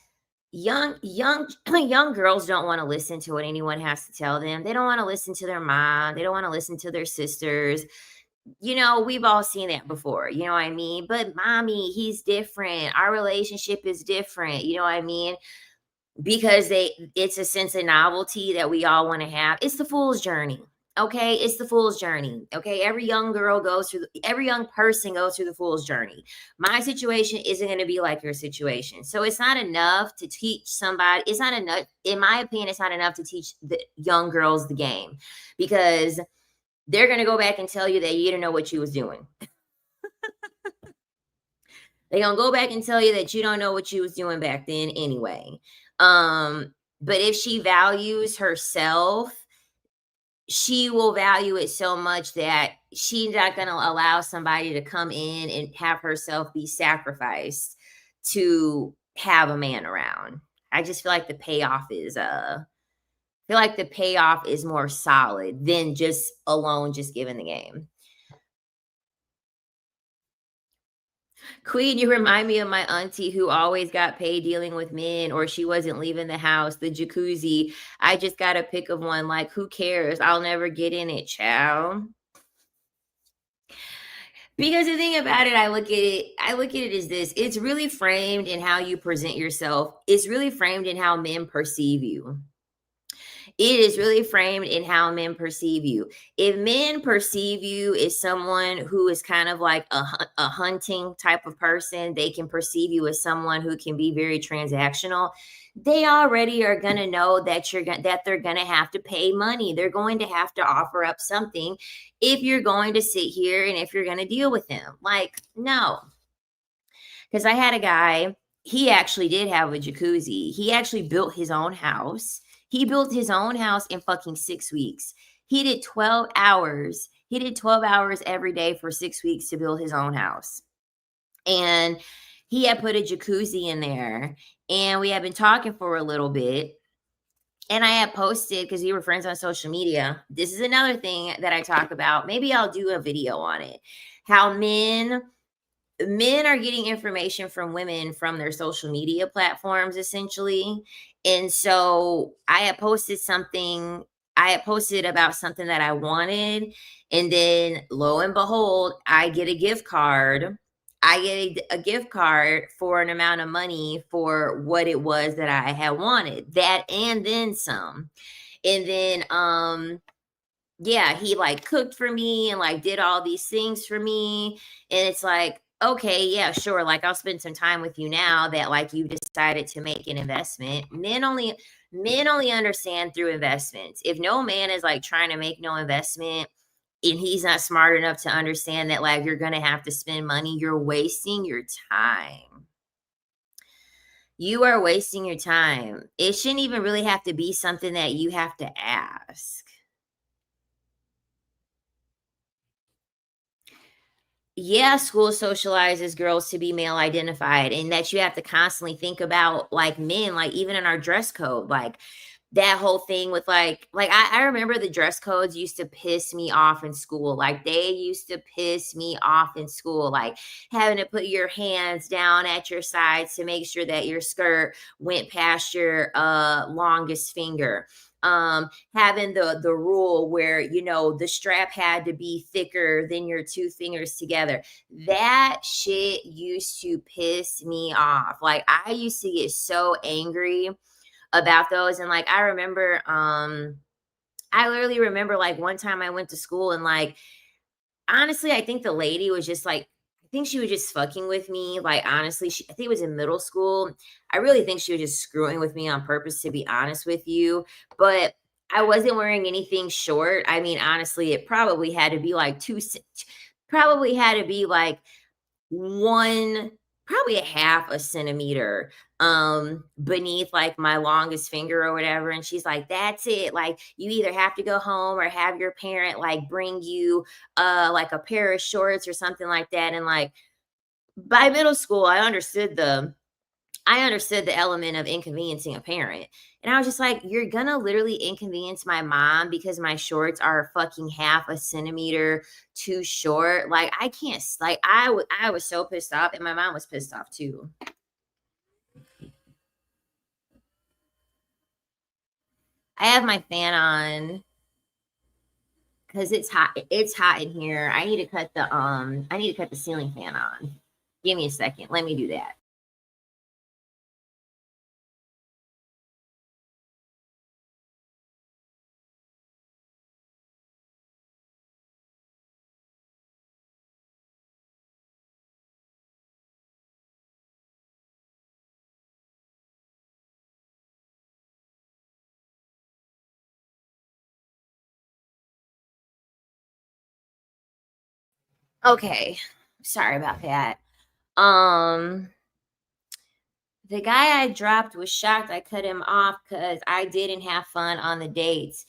A: young girls don't want to listen to what anyone has to tell them. They don't want to listen to their mom. They don't want to listen to their sisters. We've all seen that before, you know what I mean? But mommy, he's different. Our relationship is different, you know what I mean? Because it's a sense of novelty that we all want to have. It's the fool's journey. Okay, it's the fool's journey. Okay, every young person goes through the fool's journey. My situation isn't going to be like your situation. So it's not enough to teach somebody. It's not enough, in my opinion, it's not enough to teach the young girls the game, because they're going to go back and tell you that you didn't know what you was doing. They're going to go back and tell you that you don't know what you was doing back then anyway. But if she values herself, she will value it so much that she's not going to allow somebody to come in and have herself be sacrificed to have a man around. I just feel like the payoff is more solid than just giving the game. Queen, you remind me of my auntie who always got paid dealing with men, or she wasn't leaving the house. The jacuzzi. I just got a pic of one. Like, who cares? I'll never get in it, child. Because the thing about it, I look at it as this. It's really framed in how you present yourself. It's really framed in how men perceive you. It is really framed in how men perceive you. If men perceive you as someone who is kind of like a hunting type of person, they can perceive you as someone who can be very transactional. They already are going to know that they're going to have to pay money. They're going to have to offer up something if you're going to sit here and if you're going to deal with them. Like, no. Because I had a guy, he actually did have a jacuzzi. He actually built his own house. He built his own house in fucking 6 weeks. He did 12 hours. He did 12 hours every day for 6 weeks to build his own house. and he had put a jacuzzi in there, and we had been talking for a little bit. And I had posted, because we were friends on social media. This is another thing that I talk about. Maybe I'll do a video on it. How men are getting information from women from their social media platforms, essentially. And so I had posted about something that I wanted, and then lo and behold, I get a gift card. I get a gift card for an amount of money for what it was that I had wanted, that and then some. And then yeah, he like cooked for me and like did all these things for me. And it's like, okay, yeah, sure. Like I'll spend some time with you now that like you decided to make an investment. Men only understand through investments. If no man is like trying to make no investment and he's not smart enough to understand that like you're gonna have to spend money, you're wasting your time. You are wasting your time. It shouldn't even really have to be something that you have to ask. Yeah, school socializes girls to be male identified, and that you have to constantly think about like men, like even in our dress code, like that whole thing with I remember the dress codes used to piss me off in school. Like they used to piss me off in school, like having to put your hands down at your sides to make sure that your skirt went past your longest finger. Having the rule where the strap had to be thicker than your two fingers together. That shit used to piss me off. Like I used to get so angry about those. And like I literally remember like one time I went to school, and like honestly, I think the lady was just like, I think she was just fucking with me. Like honestly, I think it was in middle school. I really think she was just screwing with me on purpose, to be honest with you. But I wasn't wearing anything short. I mean, honestly, it probably had to be like probably had to be like one, probably a half a centimeter beneath like my longest finger or whatever. And she's like, that's it, like you either have to go home or have your parent like bring you like a pair of shorts or something like that. And like by middle school, I understood the element of inconveniencing a parent. And I was just like, you're gonna literally inconvenience my mom because my shorts are fucking half a centimeter too short. Like I can't, like I was so pissed off, and my mom was pissed off too. I have my fan on because it's hot. It's hot in here. I need to cut the ceiling fan on. Give me a second. Let me do that. Okay. Sorry about that. Um The guy I dropped was shocked I cut him off because I didn't have fun on the dates.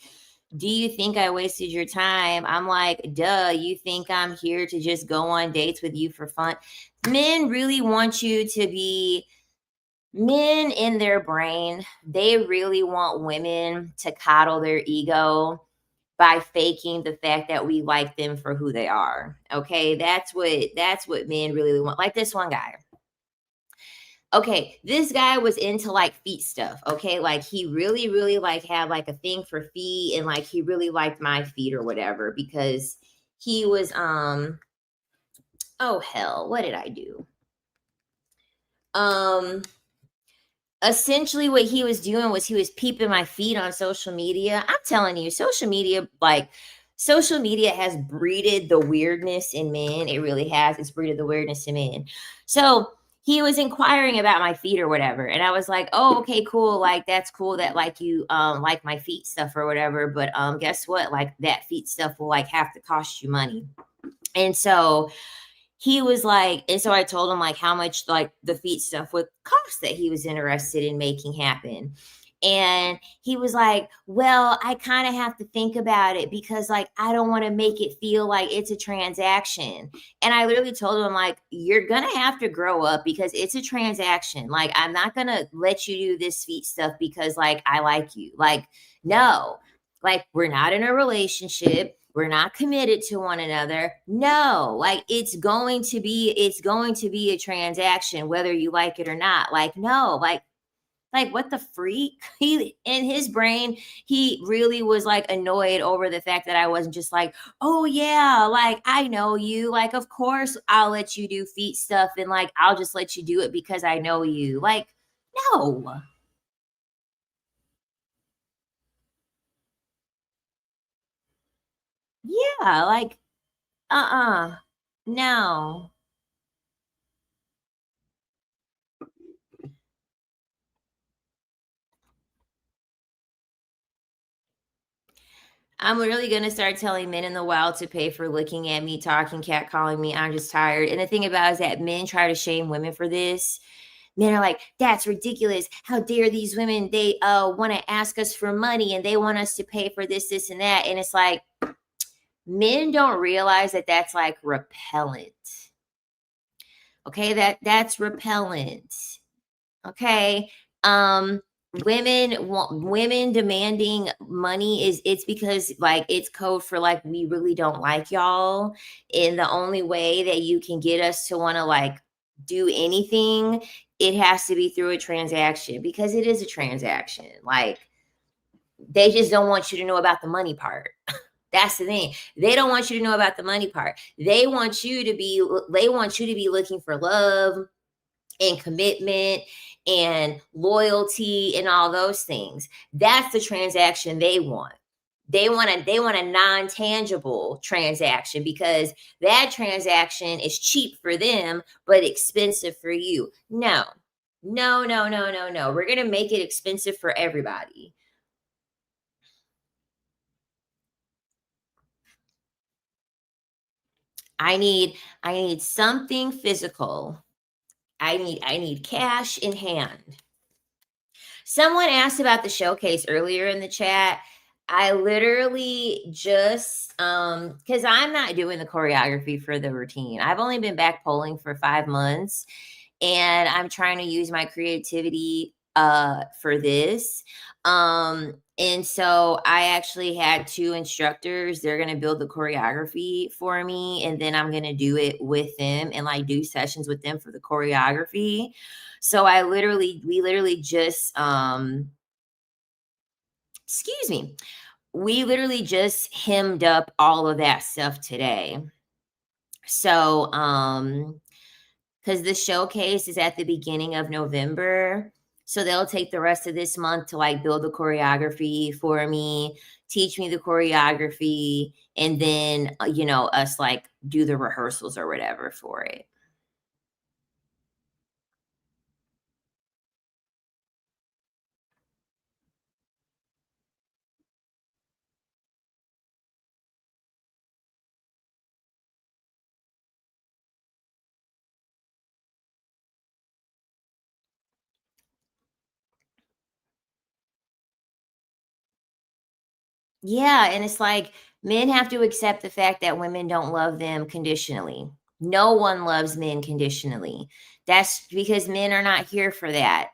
A: Do you think I wasted your time? I'm like, duh, you think I'm here to just go on dates with you for fun? Men really want you to be, men in their brain, they really want women to coddle their ego by faking the fact that we like them for who they are. Okay? That's what men really want. Like this one guy. Okay, this guy was into like feet stuff. Okay, like he really, really like had like a thing for feet, and like he really liked my feet or whatever because he was oh hell, what did I do? Um Essentially what he was doing was he was peeping my feet on social media. I'm telling you, social media has breeded the weirdness in men. It really has. It's breeded the weirdness in men. So he was inquiring about my feet or whatever. And I was like, oh, okay, cool. Like that's cool that like you like my feet stuff or whatever. But guess what? Like that feet stuff will like have to cost you money. And so he was like, and so I told him like how much like the feet stuff would cost that he was interested in making happen. And he was like, well, I kind of have to think about it because like I don't want to make it feel like it's a transaction. And I literally told him, like, you're gonna have to grow up because it's a transaction. Like, I'm not gonna let you do this sweet stuff because like I like you. Like, no, like we're not in a relationship. We're not committed to one another. No, like it's going to be a transaction whether you like it or not. Like, no, like what the freak. He, in his brain, he really was like annoyed over the fact that I wasn't just like, oh yeah, like I know you, like of course I'll let you do feet stuff, and like I'll just let you do it because I know you. Like, no. Yeah, like, no. I'm really gonna start telling men in the wild to pay for looking at me, talking, catcalling me. I'm just tired. And the thing about it is that men try to shame women for this. Men are like, that's ridiculous. How dare these women? They want to ask us for money and they want us to pay for this, this, and that. And it's like, men don't realize that that's like repellent. Okay, that's repellent. Okay. Um, women demanding money is, it's because like it's code for like we really don't like y'all. And the only way that you can get us to want to like do anything, it has to be through a transaction because it is a transaction. Like, they just don't want you to know about the money part. That's the thing. They don't want you to know about the money part. They want you to be looking for love and commitment and loyalty and all those things. That's the transaction they want. They want a non-tangible transaction because that transaction is cheap for them but expensive for you. No. No, no, no, no, no. We're going to make it expensive for everybody. I need something physical. I need cash in hand. Someone asked about the showcase earlier in the chat. I literally just cuz I'm not doing the choreography for the routine. I've only been back polling for 5 months and I'm trying to use my creativity for this. And so I actually had two instructors. They're going to build the choreography for me and then I'm going to do it with them and like do sessions with them for the choreography. So we literally just excuse me. We literally just hemmed up all of that stuff today. So because the showcase is at the beginning of November. So they'll take the rest of this month to like build the choreography for me, teach me the choreography, and then, us like do the rehearsals or whatever for it. Yeah, and it's like men have to accept the fact that women don't love them conditionally. No one loves men conditionally. That's because men are not here for that.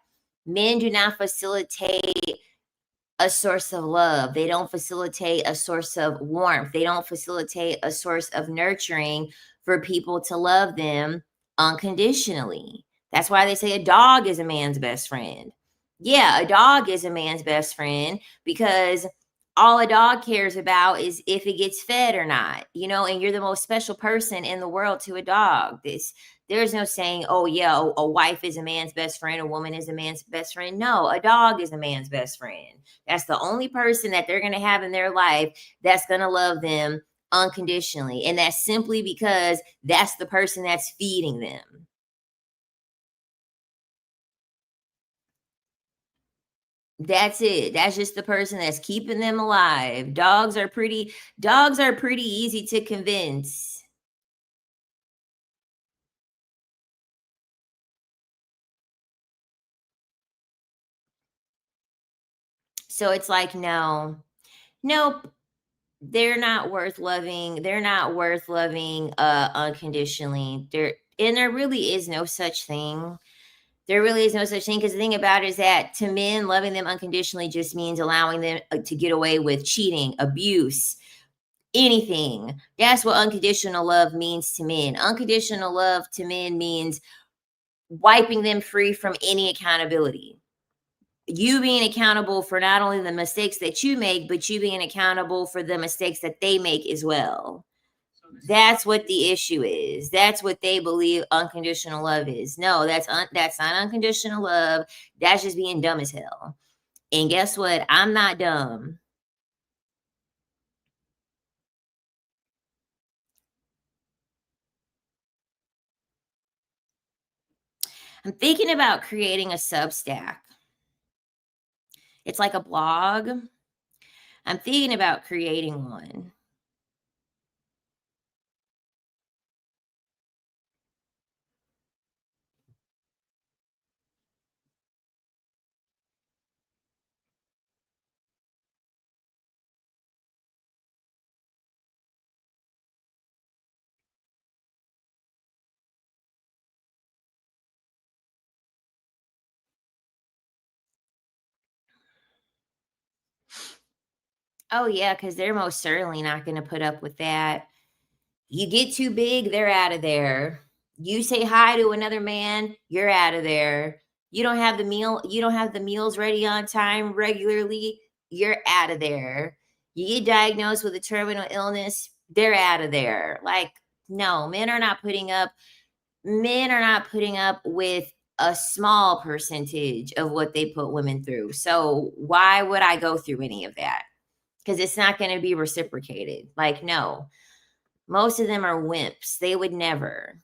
A: Men do not facilitate a source of love. They don't facilitate a source of warmth. They don't facilitate a source of nurturing for people to love them unconditionally. That's why they say a dog is a man's best friend. Yeah, a dog is a man's best friend because all a dog cares about is if it gets fed or not, and you're the most special person in the world to a dog. There's no saying, oh yeah, a wife is a man's best friend, a woman is a man's best friend. No, a dog is a man's best friend. That's the only person that they're going to have in their life that's going to love them unconditionally. And that's simply because that's the person that's feeding them. That's it. That's just the person that's keeping them alive. Dogs are pretty easy to convince. So it's like, no, nope, they're not worth loving. They're not worth loving unconditionally. There really is no such thing. There really is no such thing, because the thing about it is that to men, loving them unconditionally just means allowing them to get away with cheating, abuse, anything. That's what unconditional love means to men. Unconditional love to men means wiping them free from any accountability. You being accountable for not only the mistakes that you make, but you being accountable for the mistakes that they make as well. That's what the issue is. That's what they believe unconditional love is. No, that's not unconditional love. That's just being dumb as hell. And guess what? I'm not dumb. I'm thinking about creating a Substack. It's like a blog. I'm thinking about creating one. Oh yeah, because they're most certainly not going to put up with that. You get too big, they're out of there. You say hi to another man, you're out of there. You don't have the meals ready on time regularly, you're out of there. You get diagnosed with a terminal illness, they're out of there. Like, no, men are not putting up with a small percentage of what they put women through. So why would I go through any of that? Because it's not going to be reciprocated. Like, no, most of them are wimps. They would never.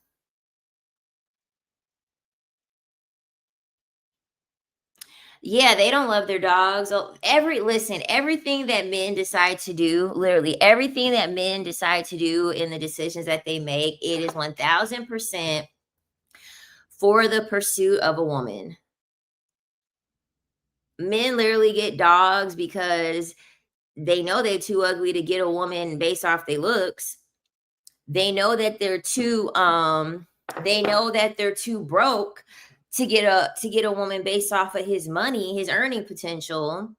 A: Yeah, they don't love their dogs. Everything that men decide to do, literally everything that men decide to do in the decisions that they make, it is 1000% for the pursuit of a woman. Men literally get dogs because they know they're too ugly to get a woman based off their looks. They know that they're too broke to get a woman based off of his money, his earning potential.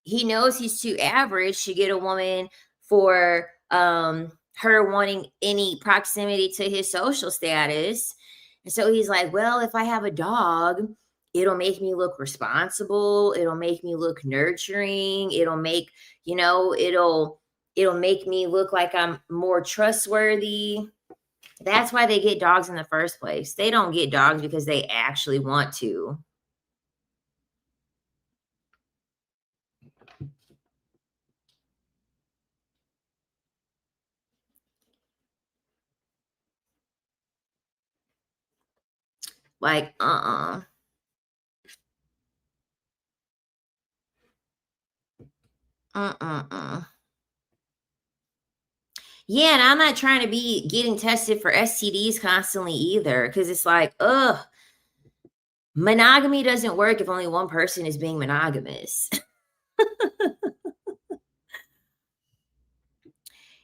A: He knows he's too average to get a woman for her wanting any proximity to his social status. And so he's like, well, if I have a dog, it'll make me look responsible, it'll make me look nurturing, it'll make me look like I'm more trustworthy. That's why they get dogs in the first place. They don't get dogs because they actually want to. Like, uh. Yeah, and I'm not trying to be getting tested for STDs constantly either, because it's like, ugh, monogamy doesn't work if only one person is being monogamous.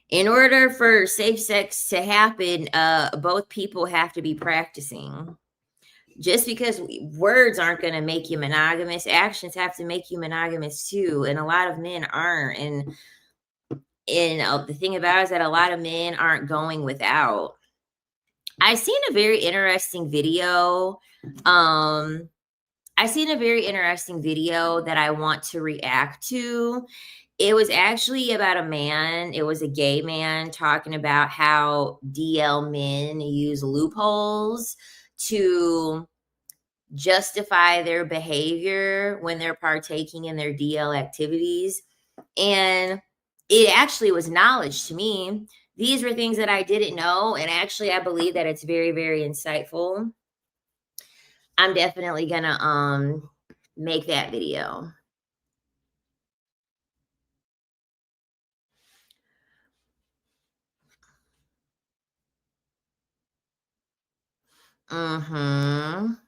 A: In order for safe sex to happen, both people have to be practicing. Just because words aren't going to make you monogamous, actions have to make you monogamous too. And a lot of men aren't. And the thing about it is that a lot of men aren't going without. I seen a very interesting video. Um, I seen a very interesting video that I want to react to. It was actually about a man. It was a gay man talking about how DL men use loopholes to justify their behavior when they're partaking in their DL activities. And it actually was knowledge to me. These were things that I didn't know. And actually, I believe that it's very, very insightful. I'm definitely gonna make that video. Mhm.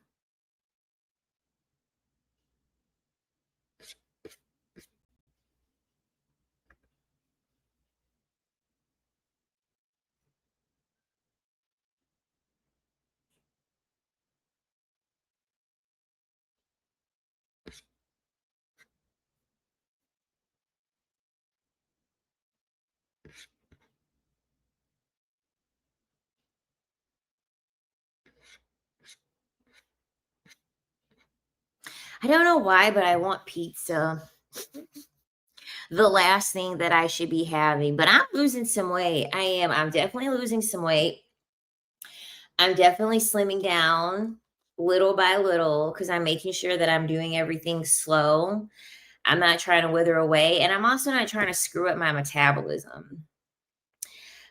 A: I don't know why, but I want pizza. The last thing that I should be having, but I'm losing some weight. I am. I'm definitely losing some weight. I'm definitely slimming down little by little because I'm making sure that I'm doing everything slow. I'm not trying to wither away, and I'm also not trying to screw up my metabolism.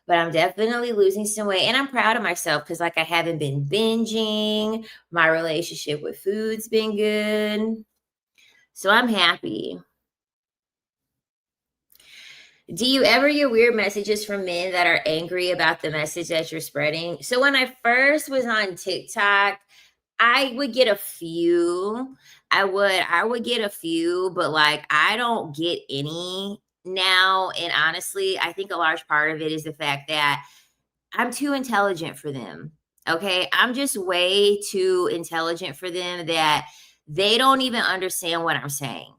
A: But I'm definitely losing some weight, and I'm proud of myself because, like, I haven't been binging. My relationship with food's been good. So I'm happy. Do you ever get weird messages from men that are angry about the message that you're spreading? So when I first was on TikTok, I would get a few. I would get a few, but like I don't get any now. And honestly, I think a large part of it is the fact that I'm too intelligent for them. Okay. I'm just way too intelligent for them that they don't even understand what I'm saying.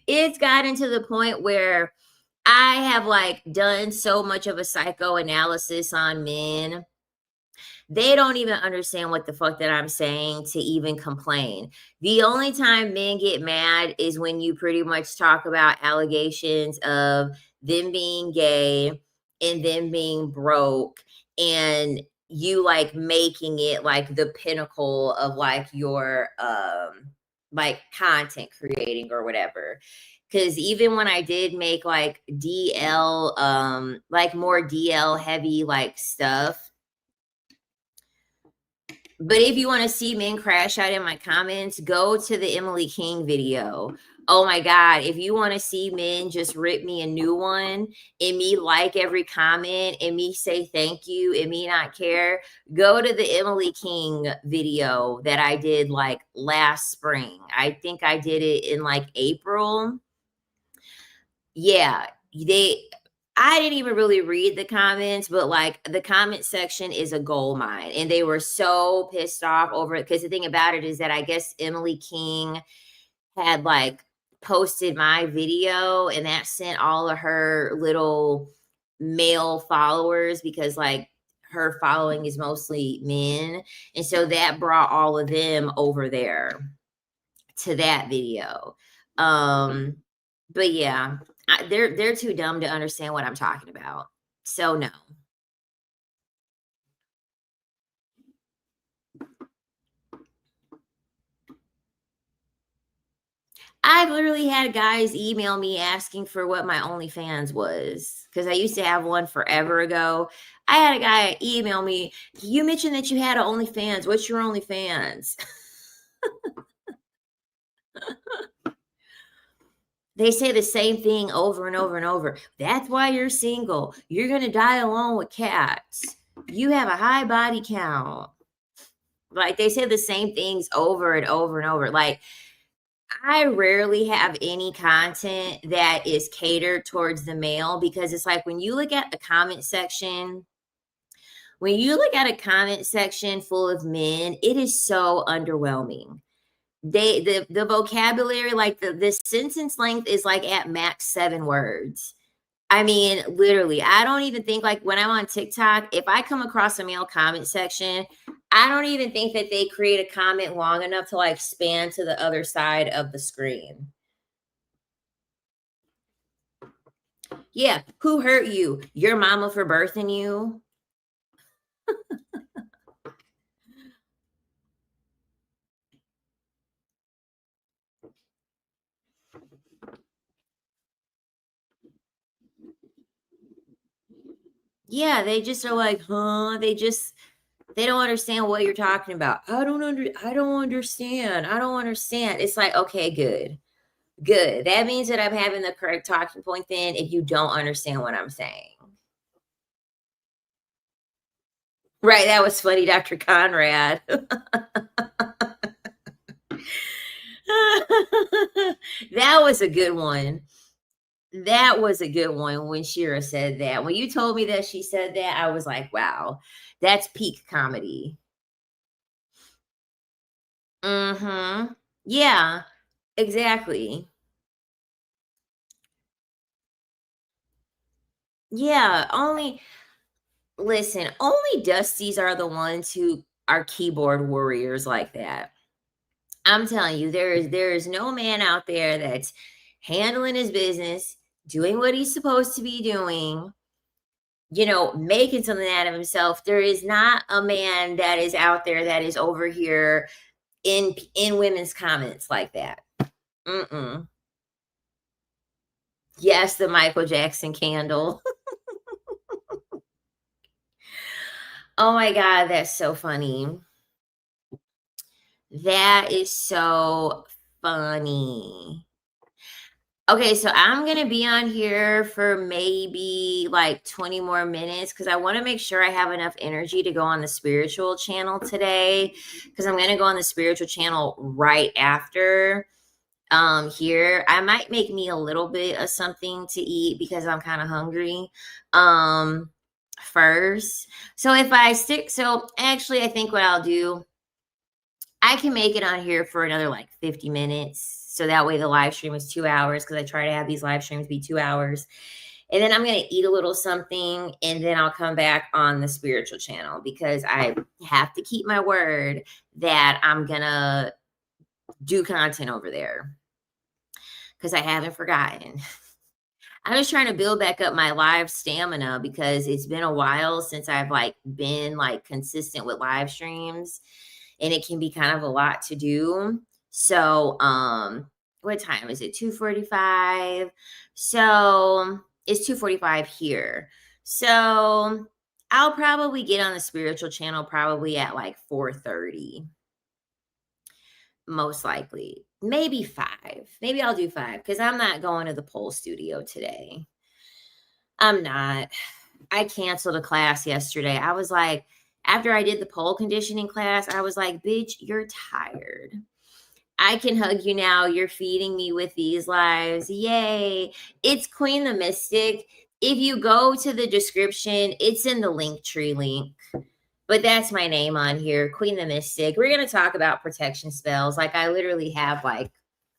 A: It's gotten to the point where I have like done so much of a psychoanalysis on men. They don't even understand what the fuck that I'm saying to even complain. The only time men get mad is when you pretty much talk about allegations of them being gay and them being broke and you like making it like the pinnacle of like your like content creating or whatever. Cause even when I did make like DL like more DL heavy like stuff, but if you want to see men crash out in my comments, go to the Emily King video. Oh my God. If you want to see men just rip me a new one and me like every comment and me say thank you and me not care, go to the Emily King video that I did like last spring. I think I did it in like April. Yeah, they I didn't even really read the comments, but like the comment section is a gold mine. And they were so pissed off over it. Because the thing about it is that I guess Emily King had like posted my video and that sent all of her little male followers because like her following is mostly men. And so that brought all of them over there to that video. Um, but yeah, they're too dumb to understand what I'm talking about. So no. I've literally had guys email me asking for what my OnlyFans was because I used to have one forever ago. I had a guy email me, you mentioned that you had an OnlyFans. What's your OnlyFans? They say the same thing over and over and over. That's why you're single. You're going to die alone with cats. You have a high body count. Like they say the same things over and over and over. Like I rarely have any content that is catered towards the male because it's like when you look at the comment section, when you look at a comment section full of men, it is so underwhelming. The vocabulary, like the sentence length is like at max 7 words. I mean, literally, I don't even think like when I'm on TikTok, if I come across a male comment section, I don't even think that they create a comment long enough to like span to the other side of the screen. Yeah, who hurt you? Your mama for birthing you? Yeah, they just are like, huh? They don't understand what you're talking about. I don't understand. I don't understand. It's like, okay, good. Good. That means that I'm having the correct talking point then if you don't understand what I'm saying. Right, that was funny, Dr. Conrad. That was a good one. That was a good one when Shira said that. When you told me that she said that, I was like, wow, that's peak comedy. Mhm. Yeah, exactly. Yeah, only listen, only Dusties are the ones who are keyboard warriors like that. I'm telling you, there is no man out there that's handling his business, doing what he's supposed to be doing, making something out of himself. There is not a man that is out there that is over here in women's comments like that. Mm-mm. Yes, the Michael Jackson candle. Oh my God, that's so funny. That is so funny. Okay, so I'm gonna be on here for maybe like 20 more minutes because I want to make sure I have enough energy to go on the spiritual channel today. Because I'm gonna go on the spiritual channel right after here. I might make me a little bit of something to eat because I'm kind of hungry. First. So if I stick, so actually I think what I'll do, I can make it on here for another like 50 minutes. So that way the live stream is 2 hours because I try to have these live streams be 2 hours. And then I'm going to eat a little something and then I'll come back on the spiritual channel because I have to keep my word that I'm going to do content over there because I haven't forgotten. I'm just trying to build back up my live stamina because it's been a while since I've like been like consistent with live streams and it can be kind of a lot to do. So, what time is it? 2:45. So, it's 2:45 here. So, I'll probably get on the spiritual channel probably at like 4:30. Most likely. Maybe 5. Maybe I'll do 5 cuz I'm not going to the pole studio today. I'm not. I canceled a class yesterday. I was like, after I did the pole conditioning class, I was like, bitch, you're tired. I can hug you now. You're feeding me with these lives. Yay. It's Queen the Mystic. If you go to the description, it's in the link tree link. But that's my name on here, Queen the Mystic. We're going to talk about protection spells. Like I literally have like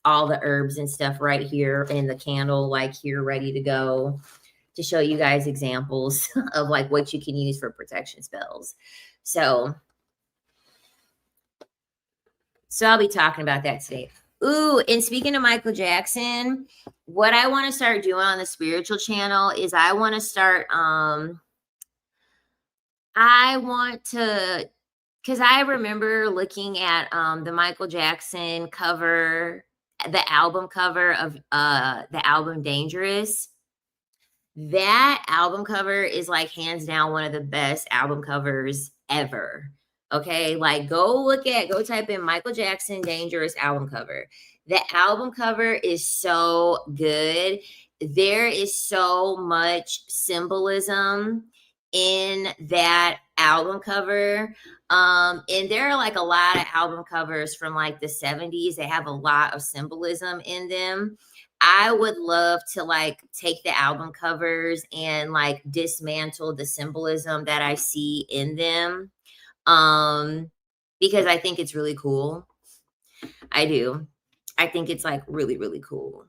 A: all the herbs and stuff right here in the candle, like here ready to go to show you guys examples of like what you can use for protection spells. So I'll be talking about that today. Ooh, and speaking of Michael Jackson, what I want to start doing on the spiritual channel is I want to start I want to because I remember looking at the Michael Jackson cover, the album cover of the album Dangerous. That album cover is like hands down one of the best album covers ever. Okay, like go type in Michael Jackson Dangerous album cover. The album cover is so good. There is so much symbolism in that album cover. And there are like a lot of album covers from like the 70s. They have a lot of symbolism in them. I would love to like take the album covers and like dismantle the symbolism that I see in them. Because I think it's really cool. I do. I think it's like really, really cool.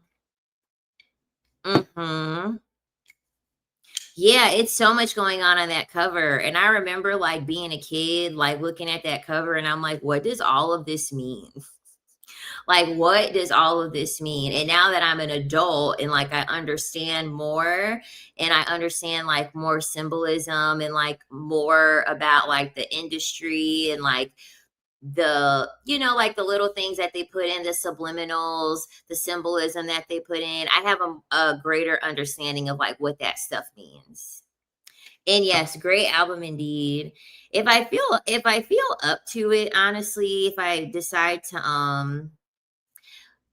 A: Yeah, it's so much going on that cover. And I remember like being a kid, like looking at that cover and I'm like, what does all of this mean? Like, what does all of this mean? And now that I'm an adult and like I understand more and I understand like more symbolism and like more about like the industry and like like the little things that they put in, the subliminals, the symbolism that they put in, I have a greater understanding of like what that stuff means. And yes, great album indeed. If I feel up to it, honestly, if I decide to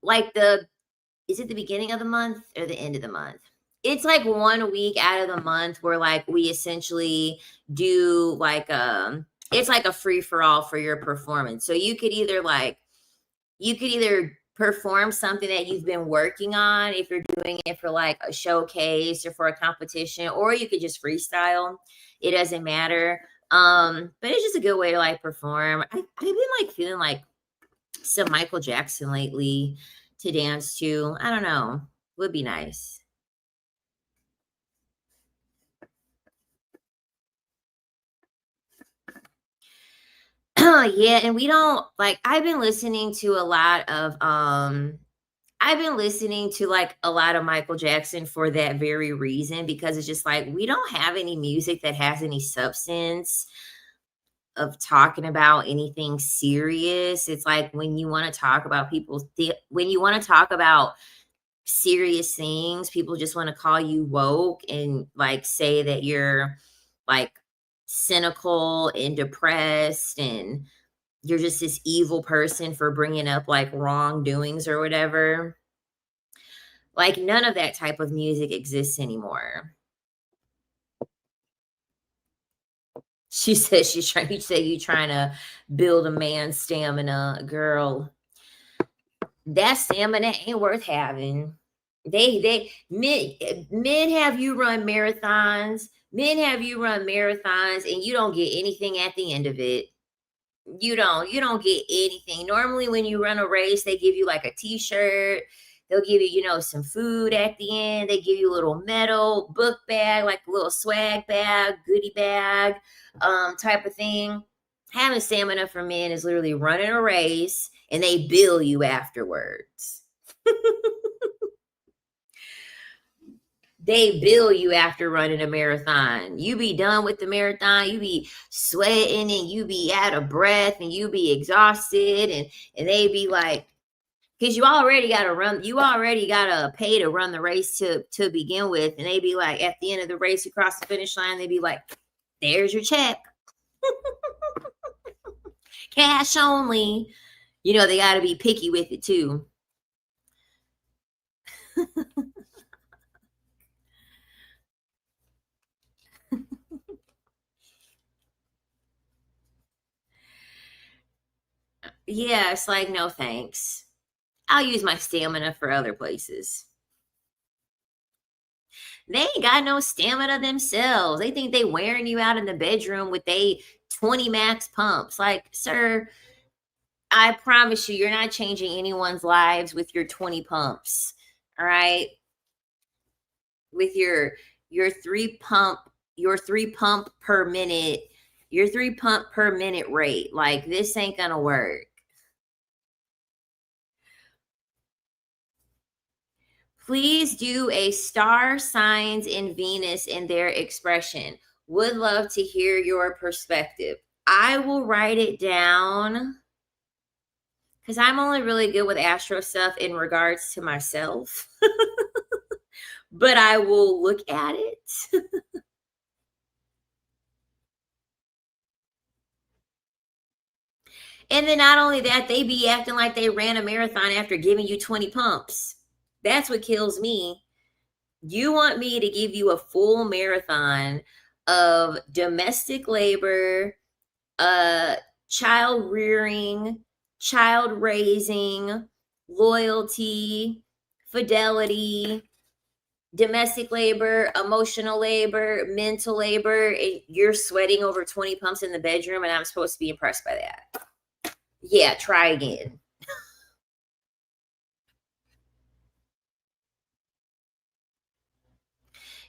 A: like is it the beginning of the month or the end of the month? It's like 1 week out of the month where like we essentially do like it's like a free for all for your performance. So you could either perform something that you've been working on if you're doing it for like a showcase or for a competition, or you could just freestyle. It doesn't matter. But it's just a good way to like perform. I've been like feeling like some Michael Jackson lately to dance to. I don't know. Would be nice. Yeah, and we don't like I've been listening to a lot of I've been listening to like a lot of Michael Jackson for that very reason because it's just like we don't have any music that has any substance of talking about anything serious. It's like when you want to talk about when you want to talk about serious things, people just want to call you woke and like say that you're like cynical and depressed and you're just this evil person for bringing up like wrongdoings or whatever. Like none of that type of music exists anymore. She says she's trying. You say you trying to build a man's stamina, girl. That stamina ain't worth having. Men have you run marathons. Men have you run marathons, and you don't get anything at the end of it. You don't get anything. Normally when you run a race, they give you like a t-shirt. They'll give you, some food at the end. They give you a little medal, book bag, like a little swag bag, goodie bag, type of thing. Having stamina for men is literally running a race and they bill you afterwards. They bill you after running a marathon. You be done with the marathon, you be sweating and you be out of breath and you be exhausted and they be like, because you already gotta pay to run the race to begin with. And they be like, at the end of the race, you cross the finish line, they be like, there's your check. Cash only. They gotta be picky with it too. Yeah, it's like, no thanks. I'll use my stamina for other places. They ain't got no stamina themselves. They think they wearing you out in the bedroom with they 20 max pumps. Like, sir, I promise you, you're not changing anyone's lives with your 20 pumps. All right. With your three pump per minute, your 3 pump per minute rate. Like, this ain't gonna work. Please do a star signs in Venus and their expression. Would love to hear your perspective. I will write it down because I'm only really good with astro stuff in regards to myself, but I will look at it. And then not only that, they be acting like they ran a marathon after giving you 20 pumps. That's what kills me. You want me to give you a full marathon of domestic labor, uh, child rearing, child raising, loyalty, fidelity, domestic labor, emotional labor, mental labor. And you're sweating over 20 pumps in the bedroom, and I'm supposed to be impressed by that. Yeah, try again.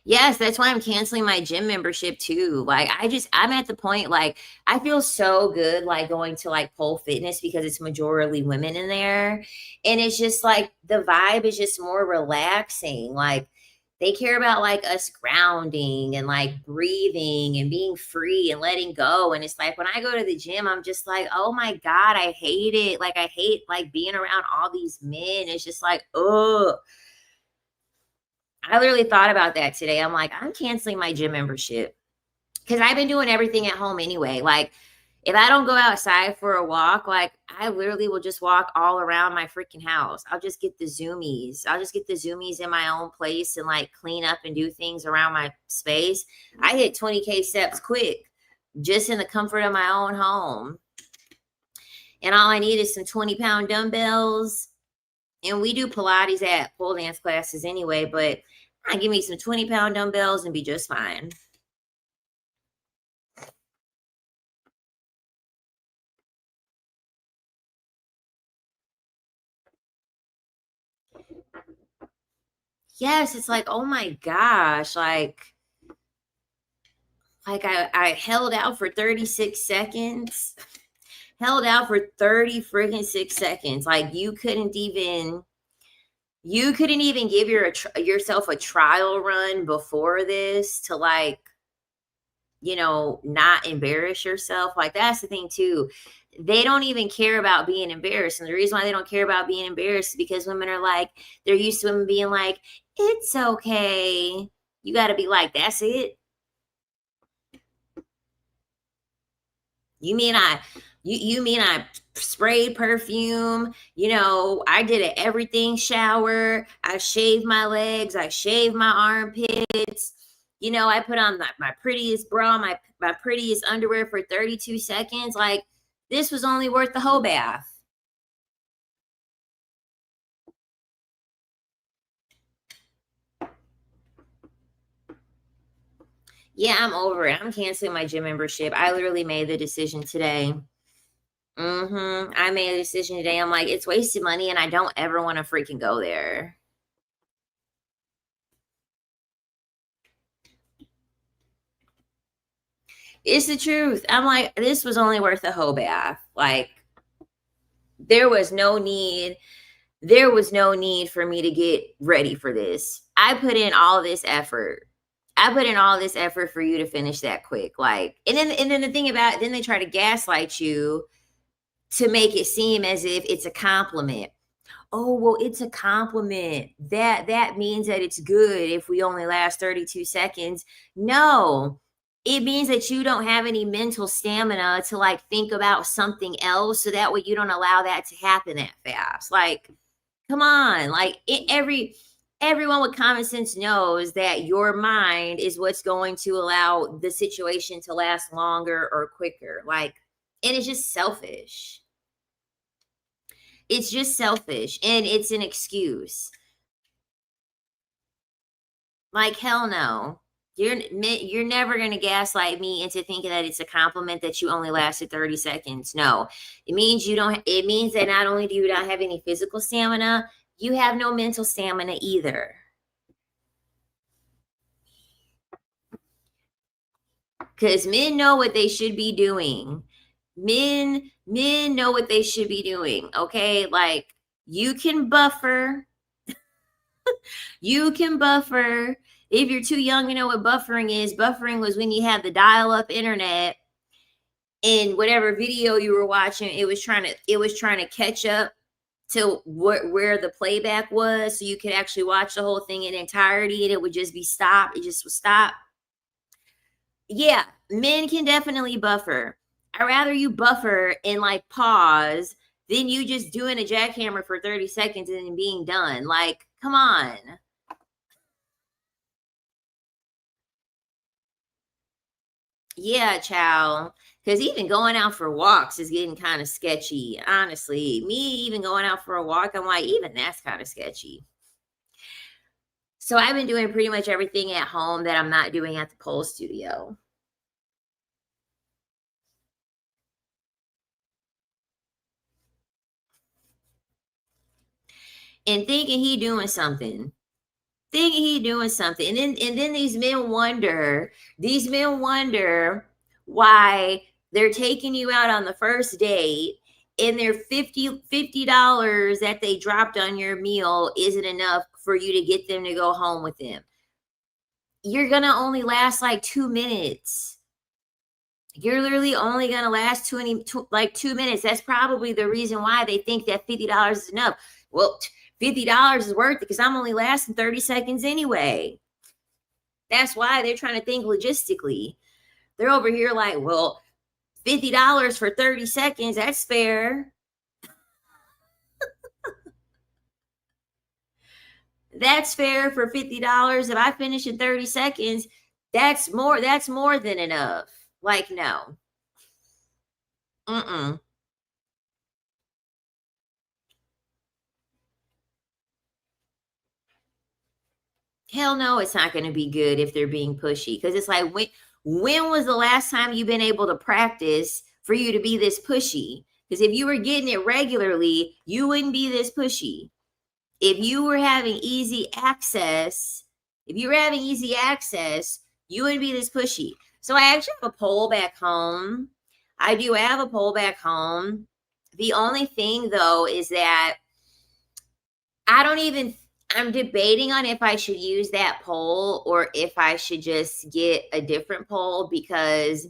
A: Yes, that's why I'm canceling my gym membership too. Like I'm at the point like I feel so good like going to like pole fitness because it's majorly women in there. And it's just like the vibe is just more relaxing. Like they care about like us grounding and like breathing and being free and letting go. And it's like when I go to the gym, I'm just like, oh my God, I hate it. Like I hate like being around all these men. It's just like, oh, I literally thought about that today. I'm like, I'm canceling my gym membership because I've been doing everything at home anyway. Like, if I don't go outside for a walk, like, I literally will just walk all around my freaking house. I'll just get the zoomies. I'll just get the zoomies in my own place and like clean up and do things around my space. I hit 20K steps quick just in the comfort of my own home. And all I need is some 20-pound dumbbells. And we do Pilates at pole dance classes anyway, but I give me some 20-pound dumbbells and be just fine. Yes, it's like, oh my gosh, like I held out for 36 seconds held out for 30 freaking 6 seconds. Like you couldn't even give yourself a trial run before this to like, not embarrass yourself. Like that's the thing too. They don't even care about being embarrassed. And the reason why they don't care about being embarrassed is because women are like, they're used to women being like, it's okay. You got to be like, that's it. You mean I sprayed perfume, I did an everything shower, I shaved my legs, I shaved my armpits, I put on my prettiest bra, my prettiest underwear for 32 seconds. Like this was only worth the whole bath. Yeah, I'm over it. I'm canceling my gym membership. I literally made the decision today. I made a decision today. I'm like, it's wasted money and I don't ever want to freaking go there. It's the truth. I'm like, this was only worth a whole bath. Like, there was no need for me to get ready for this. I put in all this effort. For you to finish that quick. Like, and then the thing about it, then they try to gaslight you to make it seem as if it's a compliment. Oh, well, it's a compliment. That means that it's good if we only last 32 seconds. No. It means that you don't have any mental stamina to like think about something else, so that way you don't allow that to happen that fast. Like, come on. Like everyone with common sense knows that your mind is what's going to allow the situation to last longer or quicker. Like, and it's just selfish. It's just selfish and it's an excuse. Like, hell no. You're never going to gaslight me into thinking that it's a compliment that you only lasted 30 seconds. No. It means that not only do you not have any physical stamina, you have no mental stamina either. Because men know what they should be doing. Men know what they should be doing. Okay. Like, you can buffer. You can buffer. If you're too young to know what buffering is, buffering was when you had the dial-up internet and whatever video you were watching, it was trying to catch up to where the playback was, so you could actually watch the whole thing in entirety, and it would just be stopped. It just would stop. Yeah, men can definitely buffer. I'd rather you buffer and like pause than you just doing a jackhammer for 30 seconds and then being done. Like, come on. Yeah, child. Because even going out for walks is getting kind of sketchy. Honestly, me even going out for a walk, I'm like, even that's kind of sketchy. So I've been doing pretty much everything at home that I'm not doing at the pole studio. And thinking he doing something. And then these men wonder why they're taking you out on the first date and their $50 that they dropped on your meal isn't enough for you to get them to go home with them. You're gonna only last like 2 minutes. You're literally only gonna last 2 minutes. That's probably the reason why they think that $50 is enough. Well, $50 is worth it because I'm only lasting 30 seconds anyway. That's why they're trying to think logistically. They're over here like, well, $50 for 30 seconds, that's fair. That's fair for $50. If I finish in 30 seconds, that's more than enough. Like, no. Mm-mm. Hell no, it's not going to be good if they're being pushy. Because it's like, when was the last time you've been able to practice for you to be this pushy? Because if you were getting it regularly, you wouldn't be this pushy. If you were having easy access, you wouldn't be this pushy. So I actually have a poll back home. I do have a pole back home. The only thing though is that I don't even I'm debating on if I should use that pole or if I should just get a different pole because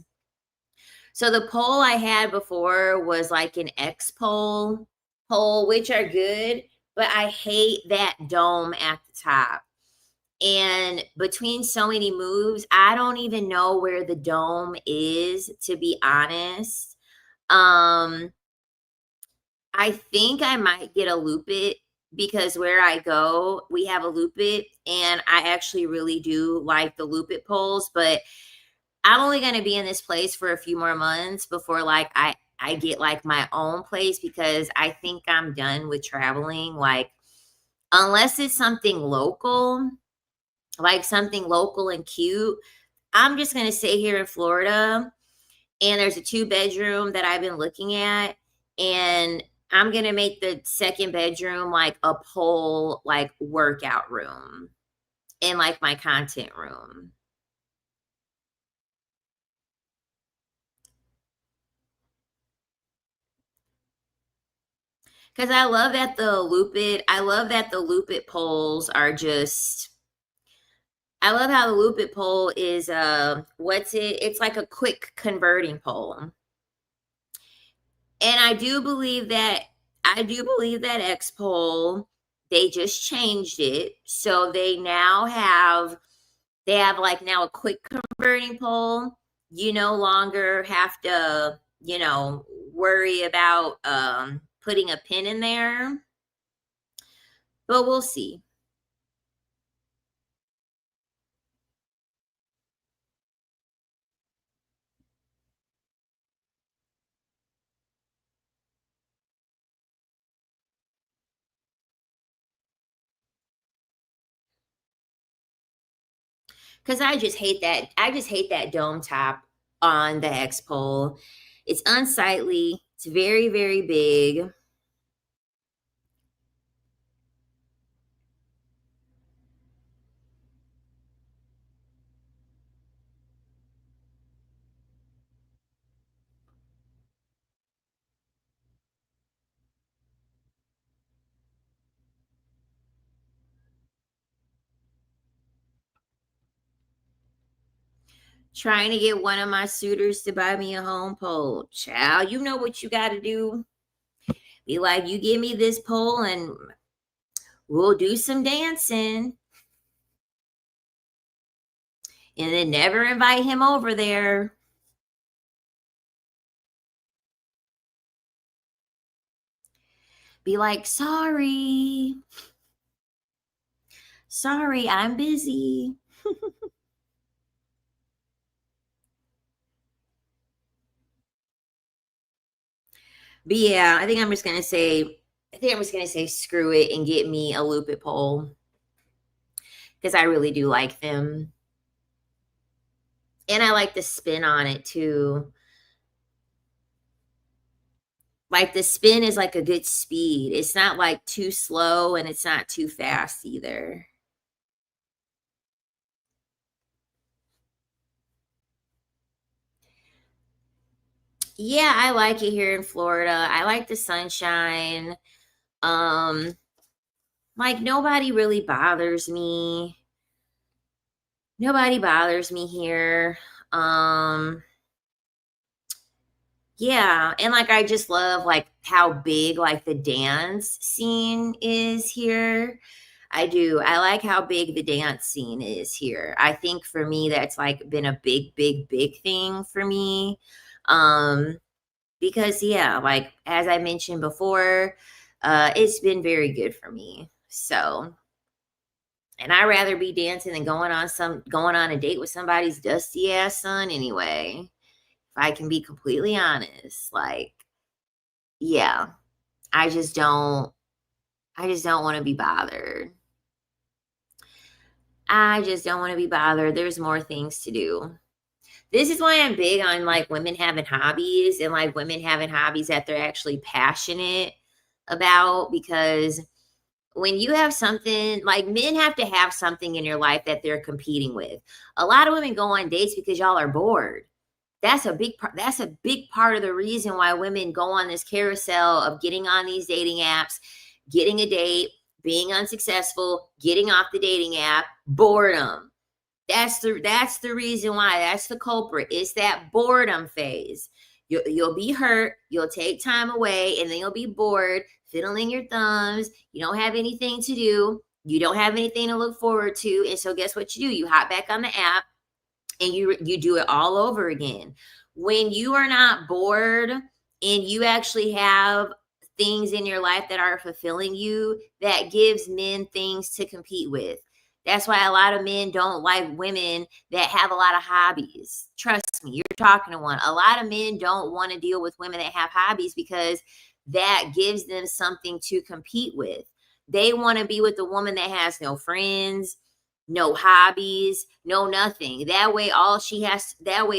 A: so the pole I had before was like an X pole, which are good, but I hate that dome at the top. And between so many moves, I don't even know where the dome is, to be honest. Um, I think I might get a loop it because where I go, we have a loop it, and I actually really do like the loop it poles, but I'm only going to be in this place for a few more months before like I get like my own place because I think I'm done with traveling like unless it's something local, like something local and cute. I'm just going to stay here in Florida and there's a 2-bedroom that I've been looking at and I'm going to make the second bedroom like a pole like workout room and like my content room. Because I love that the loop it poles are just, I love how the loop it pole is, what's it? It's like a quick converting pole. And I do believe that X pole, they just changed it. So they have like now a quick converting pole. You no longer have to, worry about putting a pin in there, but we'll see. Because I just hate that dome top on the X pole. It's unsightly. It's very, very big. Trying to get one of my suitors to buy me a home pole. Child, you know what you got to do. Be like, you give me this pole and we'll do some dancing. And then never invite him over there. Be like, sorry, I'm busy. But yeah, I think I'm just gonna say screw it and get me a loop it pole because I really do like them. And I like the spin on it too. Like the spin is like a good speed. It's not like too slow and it's not too fast either. Yeah, I like it here in Florida. I like the sunshine. Um, like nobody really bothers me. Nobody bothers me here. Um, yeah, and like I just love like how big like the dance scene is here. I do. I like how big the dance scene is here. I think for me that's like been a big big big thing for me. Um because yeah, like as I mentioned before, it's been very good for me. So, and I'd rather be dancing than going on a date with somebody's dusty ass son anyway. If I can be completely honest, like yeah, I just don't I just don't want to be bothered. I just don't want to be bothered. There's more things to do. This is why I'm big on like women having hobbies and like women having hobbies that they're actually passionate about because when you have something like men have to have something in your life that they're competing with. A lot of women go on dates because y'all are bored. That's a big part of the reason why women go on this carousel of getting on these dating apps, getting a date, being unsuccessful, getting off the dating app, boredom. That's the reason why. That's the culprit. It's that boredom phase. You'll be hurt, you'll take time away, and then you'll be bored, fiddling your thumbs. You don't have anything to do. You don't have anything to look forward to. And so guess what you do? You hop back on the app and you do it all over again. When you are not bored and you actually have things in your life that are fulfilling you, that gives men things to compete with. That's why a lot of men don't like women that have a lot of hobbies. Trust me, you're talking to one. A lot of men don't want to deal with women that have hobbies because that gives them something to compete with. They want to be with a woman that has no friends, no hobbies, no nothing. That way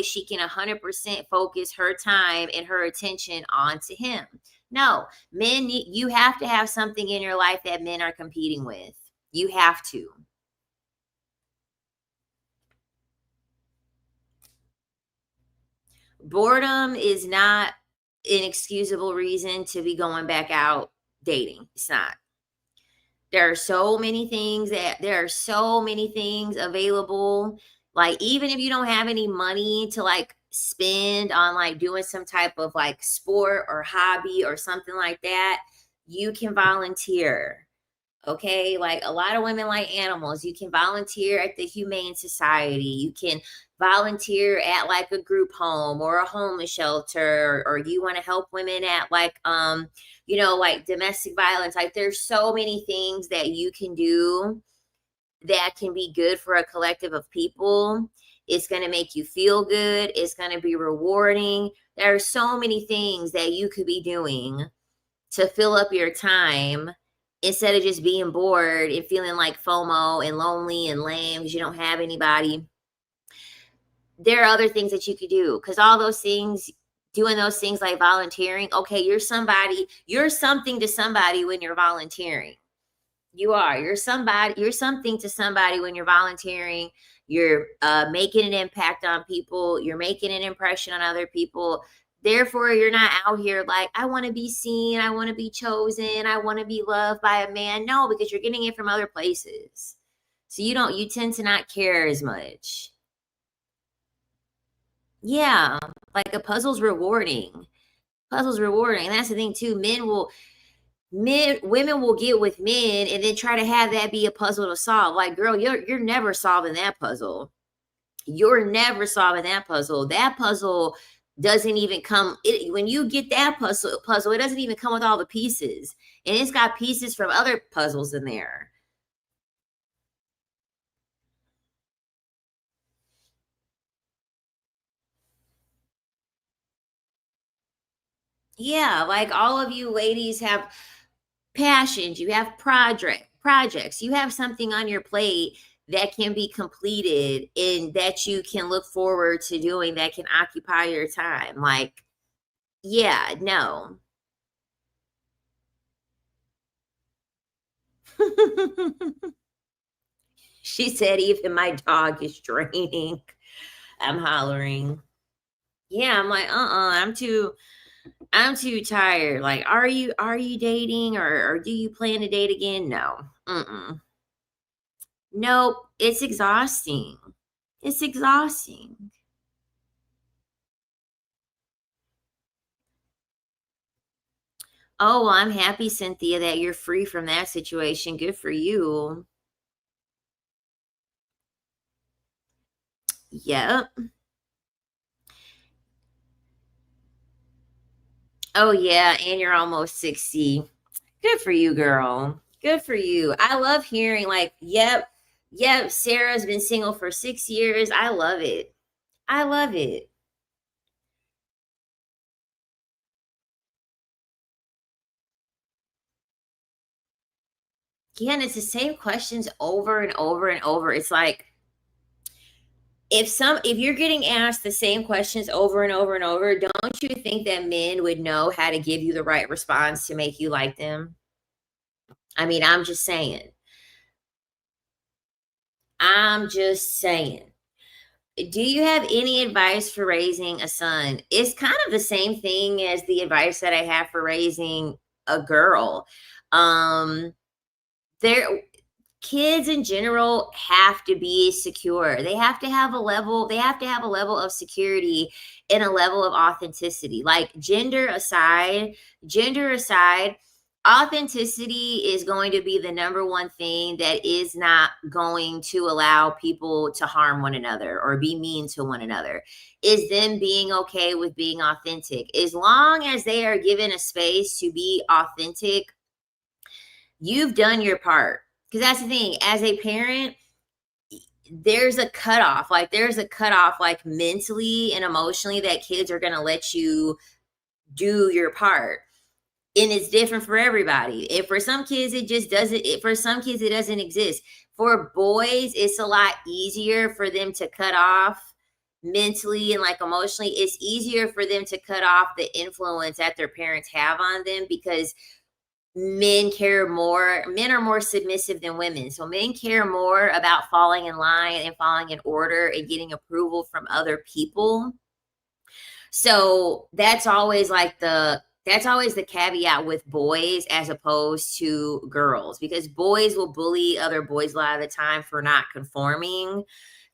A: she can 100% focus her time and her attention onto him. No, you have to have something in your life that men are competing with. You have to. Boredom is not an excusable reason to be going back out dating. It's not. There are so many things available. Like, even if you don't have any money to like spend on like doing some type of like sport or hobby or something like that, you can volunteer. Okay, like a lot of women like animals. You can volunteer at the Humane Society. You can volunteer at like a group home or a homeless shelter, or you want to help women at like like domestic violence. Like, there's so many things that you can do that can be good for a collective of people. It's going to make you feel good. It's going to be rewarding. There are so many things that you could be doing to fill up your time instead of just being bored and feeling like FOMO and lonely and lame because you don't have anybody. There are other things that you could do, because all those things, doing those things like volunteering, okay, you're something to somebody when you're volunteering. You're something to somebody when you're volunteering. You're making an impact on people. You're making an impression on other people. Therefore, you're not out here like, I want to be seen, I want to be chosen, I want to be loved by a man. No, because you're getting it from other places. So you tend to not care as much. Yeah, like a puzzle's rewarding. Puzzle's rewarding. And that's the thing too. Women will get with men and then try to have that be a puzzle to solve. Like, girl, you're never solving that puzzle. You're never solving that puzzle. That puzzle doesn't even come when you get that puzzle, it doesn't even come with all the pieces. And it's got pieces from other puzzles in there. Yeah, like all of you ladies have passions, you have projects, you have something on your plate that can be completed and that you can look forward to doing, that can occupy your time. Like, yeah, no. She said even my dog is draining. I'm hollering. Yeah, I'm like, I'm too tired. Like, are you dating, or do you plan to date again? No. Mm-mm. Nope. It's exhausting. It's exhausting. Oh, well, I'm happy, Cynthia, that you're free from that situation. Good for you. Yep. Oh, yeah. And you're almost 60. Good for you, girl. Good for you. I love hearing, like, yep, Sarah's been single for 6 years. I love it. I love it. Yeah, and it's the same questions over and over and over. It's like, if you're getting asked the same questions over and over and over, don't you think that men would know how to give you the right response to make you like them? I mean, I'm just saying. I'm just saying. Do you have any advice for raising a son? It's kind of the same thing as the advice that I have for raising a girl. Um, there Kids in general have to be secure. They have to have a level of security and a level of authenticity. Like gender aside, authenticity is going to be the number one thing that is not going to allow people to harm one another or be mean to one another. Is them being okay with being authentic. As long as they are given a space to be authentic, you've done your part. Because that's the thing, as a parent, there's a cutoff, like mentally and emotionally, that kids are going to let you do your part. And it's different for everybody. If for some kids, it just doesn't, for some kids, it doesn't exist. For boys, it's a lot easier for them to cut off mentally and like emotionally. It's easier for them to cut off the influence that their parents have on them because men are more submissive than women, so men care more about falling in line and falling in order and getting approval from other people. So that's always the caveat with boys as opposed to girls, because boys will bully other boys a lot of the time for not conforming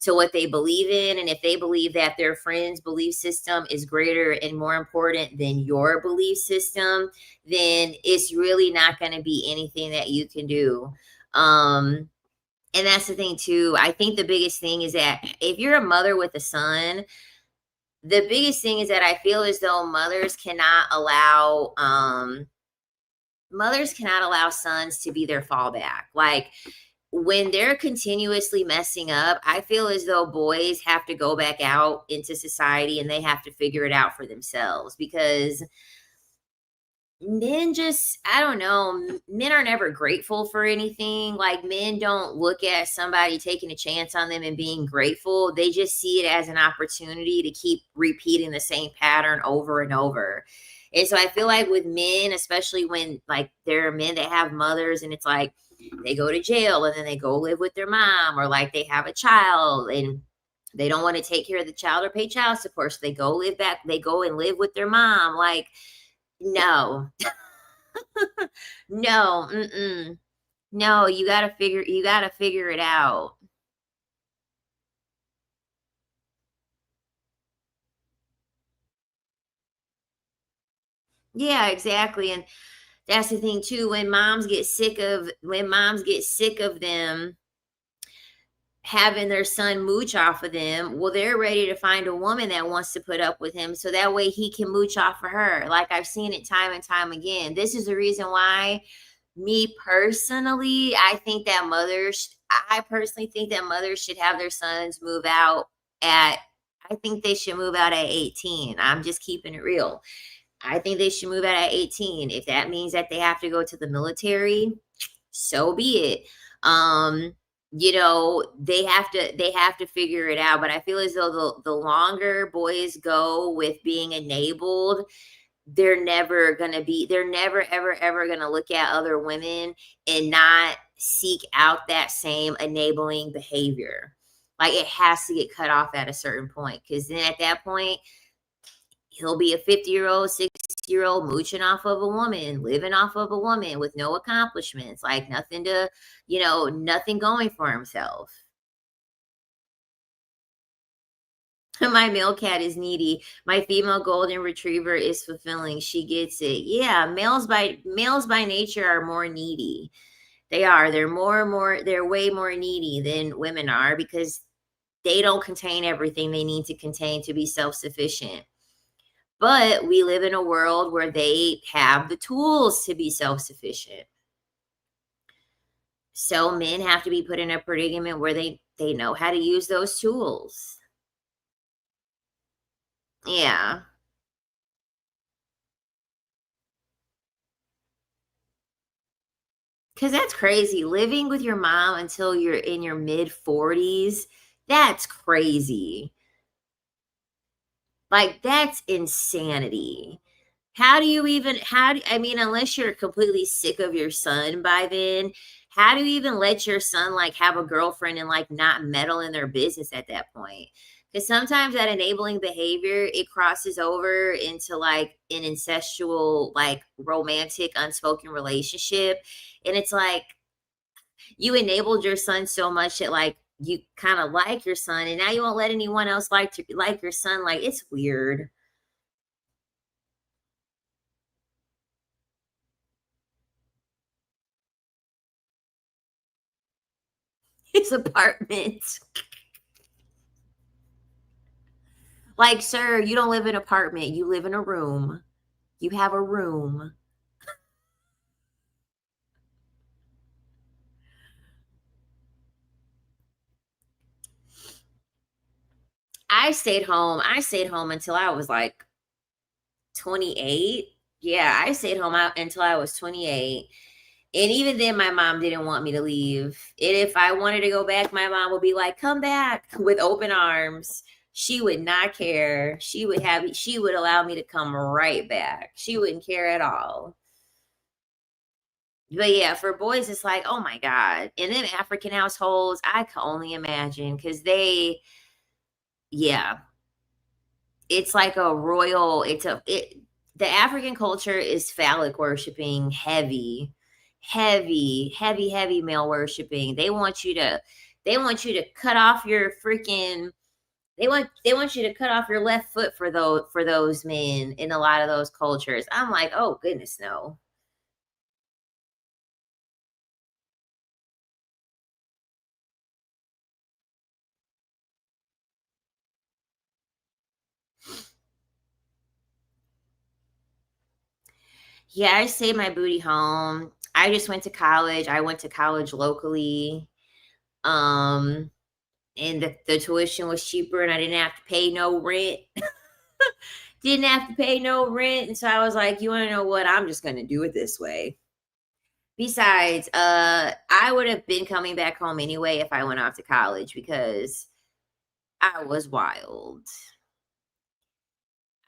A: to what they believe in. And if they believe that their friend's belief system is greater and more important than your belief system, then it's really not going to be anything that you can do. And that's the thing too. I think the biggest thing is that if you're a mother with a son, the biggest thing is that I feel as though mothers cannot allow sons to be their fallback. Like when they're continuously messing up, I feel as though boys have to go back out into society and they have to figure it out for themselves, because men just, I don't know, men are never grateful for anything. Like men don't look at somebody taking a chance on them and being grateful. They just see it as an opportunity to keep repeating the same pattern over and over. And so I feel like with men, especially when like there are men that have mothers and it's like they go to jail and then they go live with their mom, or like they have a child and they don't want to take care of the child or pay child support, so they go and live with their mom. Like, no. No, mm-mm. No, you gotta figure it out. Yeah, exactly. And that's the thing too. When moms get sick of them having their son mooch off of them, well, they're ready to find a woman that wants to put up with him so that way he can mooch off of her. Like I've seen it time and time again. This is the reason why, me personally, I personally think that mothers should have their sons move out at, I think they should move out at 18. I'm just keeping it real. I think they should move out at 18. If that means that they have to go to the military, so be it. They have to figure it out. But I feel as though the longer boys go with being enabled, they're never ever gonna look at other women and not seek out that same enabling behavior. Like it has to get cut off at a certain point, because then at that point he'll be a 50-year-old, 60-year-old mooching off of a woman, living off of a woman with no accomplishments, like nothing going for himself. My male cat is needy. My female golden retriever is fulfilling. She gets it. Yeah, males by nature are more needy. They are. They're way more needy than women are, because they don't contain everything they need to contain to be self-sufficient. But we live in a world where they have the tools to be self-sufficient. So men have to be put in a predicament where they know how to use those tools. Yeah. Cause that's crazy. Living with your mom until you're in your mid 40s, that's crazy. Like that's insanity. How do you even how do I mean, unless you're completely sick of your son by then, How do you even let your son like have a girlfriend and like not meddle in their business at that point? Because sometimes that enabling behavior, it crosses over into like an incestual, like romantic, unspoken relationship. And it's like you enabled your son so much that like you kind of like your son, and now you won't let anyone else like your son. Like it's weird. His apartment. Like, sir, you don't live in an apartment. You live in a room. You have a room. I stayed home until I was like 28. Yeah, I stayed home out until I was 28. And even then, my mom didn't want me to leave. And if I wanted to go back, my mom would be like, come back with open arms. She would not care. She would allow me to come right back. She wouldn't care at all. But yeah, for boys, it's like, oh my God. And then African households, I can only imagine because yeah, it's like a royal, the African culture is phallic worshiping heavy male worshiping. They want you to cut off your freaking, they want you to cut off your left foot for those men in a lot of those cultures. I'm like, oh goodness, no. Yeah, I saved my booty home. I just went to college. I went to college locally. Um, and the tuition was cheaper and I didn't have to pay no rent. Didn't have to pay no rent. And so I was like, you want to know what? I'm just going to do it this way. Besides, I would have been coming back home anyway if I went off to college because I was wild.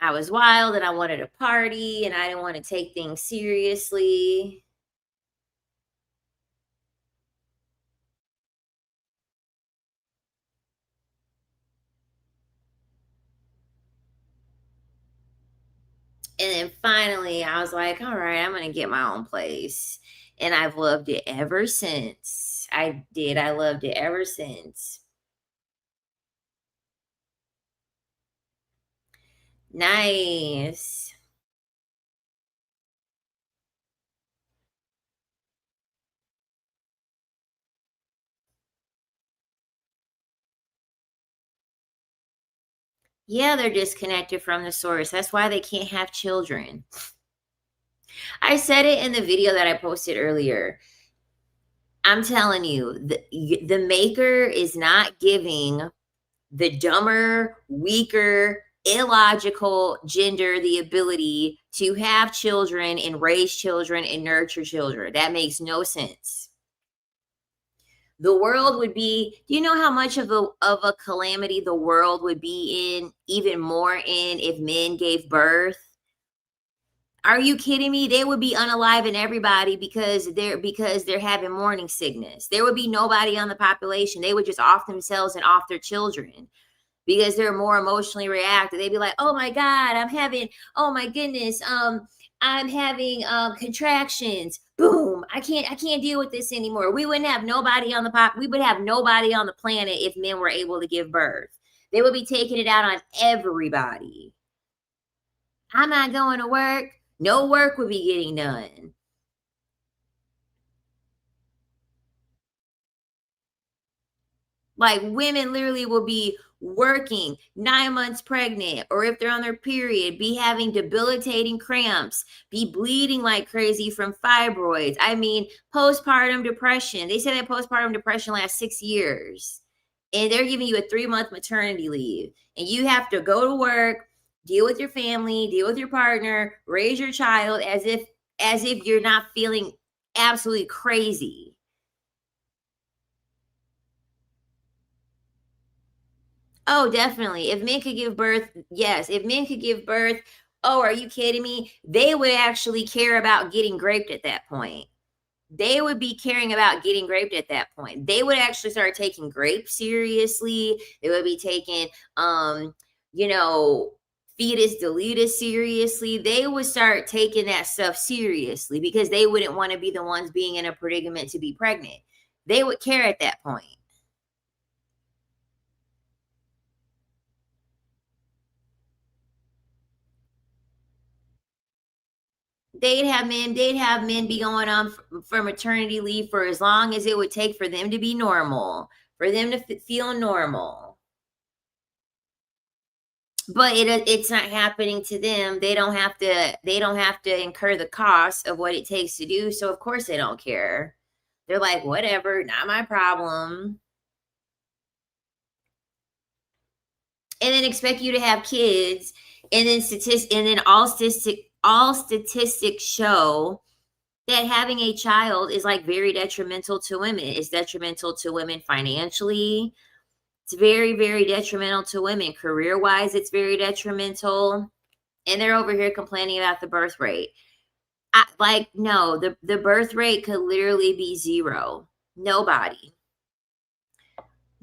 A: I was wild and I wanted to party and I didn't want to take things seriously. And then finally, I was like, all right, I'm going to get my own place. And I've loved it ever since. I did. I loved it ever since. Nice. Yeah, they're disconnected from the source. That's why they can't have children. I said it in the video that I posted earlier. I'm telling you, the maker is not giving the dumber, weaker, illogical gender the ability to have children and raise children and nurture children. That makes no sense. The world would be, do you know how much of a calamity the world would be in, even more in, if men gave birth? Are you kidding me? They would be unaliving everybody because they're having morning sickness. There would be nobody on the population. They would just off themselves and off their children because they're more emotionally reactive. They'd be like, "Oh my God, oh my goodness, I'm having contractions. Boom! I can't deal with this anymore." We wouldn't have nobody on the pop. We would have nobody on the planet if men were able to give birth. They would be taking it out on everybody. I'm not going to work. No work would be getting done. Like women literally will be working 9 months pregnant, or if they're on their period, be having debilitating cramps, be bleeding like crazy from fibroids. I mean, postpartum depression. They say that postpartum depression lasts 6 years. And they're giving you a 3 month maternity leave. And you have to go to work, deal with your family, deal with your partner, raise your child as if you're not feeling absolutely crazy. Oh, definitely. If men could give birth, yes. If men could give birth, oh, are you kidding me? They would actually care about getting raped at that point. they would be caring about getting raped at that point. They would actually start taking grape seriously. They would be taking, um, you know, fetus deletus seriously. They would start taking that stuff seriously because they wouldn't want to be the ones being in a predicament to be pregnant. They would care at that point. They'd have men be going on for maternity leave for as long as it would take for them to be normal, for them to feel normal. But it's not happening to them. They don't have to incur the cost of what it takes to do, so of course they don't care. They're like, "Whatever, not my problem." And then expect you to have kids, and then all statistics show that having a child is like very detrimental to women. It's detrimental to women financially. It's very, very detrimental to women career wise. It's very detrimental. And they're over here complaining about the birth rate. No, the birth rate could literally be zero. Nobody.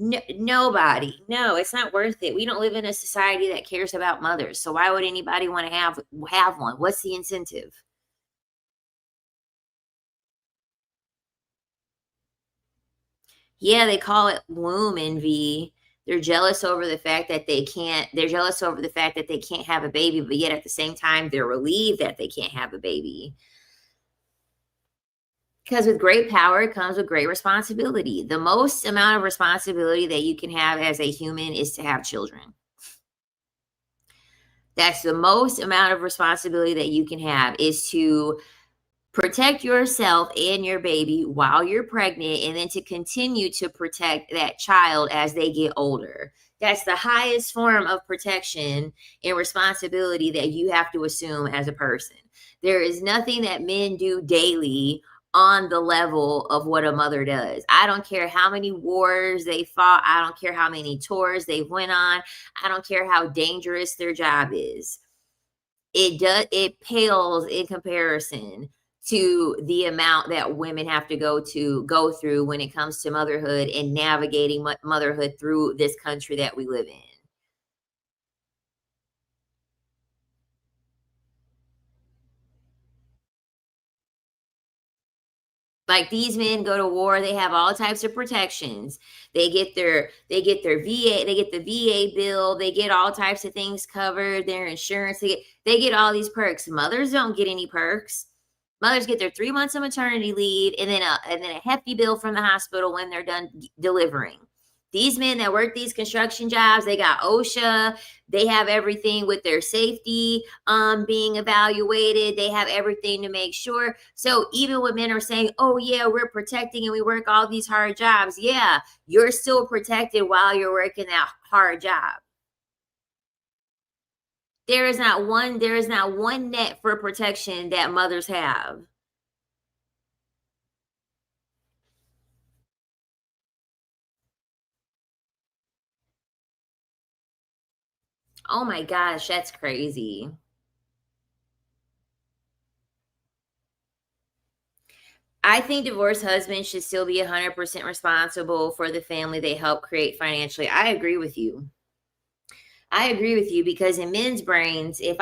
A: No, nobody. No, it's not worth it. We don't live in a society that cares about mothers. So why would anybody want to have one? What's the incentive? Yeah, they call it womb envy. They're jealous over the fact that they can't have a baby, but yet at the same time they're relieved that they can't have a baby. Because with great power comes with great responsibility. The most amount of responsibility that you can have as a human is to have children. That's the most amount of responsibility that you can have, is to protect yourself and your baby while you're pregnant, and then to continue to protect that child as they get older. That's the highest form of protection and responsibility that you have to assume as a person. There is nothing that men do daily on the level of what a mother does. I don't care how many wars they fought. I don't care how many tours they went on. I don't care how dangerous their job is. It pales in comparison to the amount that women have to go through when it comes to motherhood and navigating motherhood through this country that we live in. Like, these men go to war, they have all types of protections. They get their VA, they get the VA bill, they get all types of things covered, their insurance, they get all these perks. Mothers don't get any perks. Mothers get their 3 months of maternity leave, and then a hefty bill from the hospital when they're done delivering. These men that work these construction jobs, they got OSHA, they have everything with their safety being evaluated. They have everything to make sure. So even when men are saying, "Oh yeah, we're protecting and we work all these hard jobs," yeah, you're still protected while you're working that hard job. There is not one net for protection that mothers have. Oh my gosh, that's crazy. I think divorced husbands should still be 100% responsible for the family they help create financially. I agree with you. I agree with you, because in men's brains, if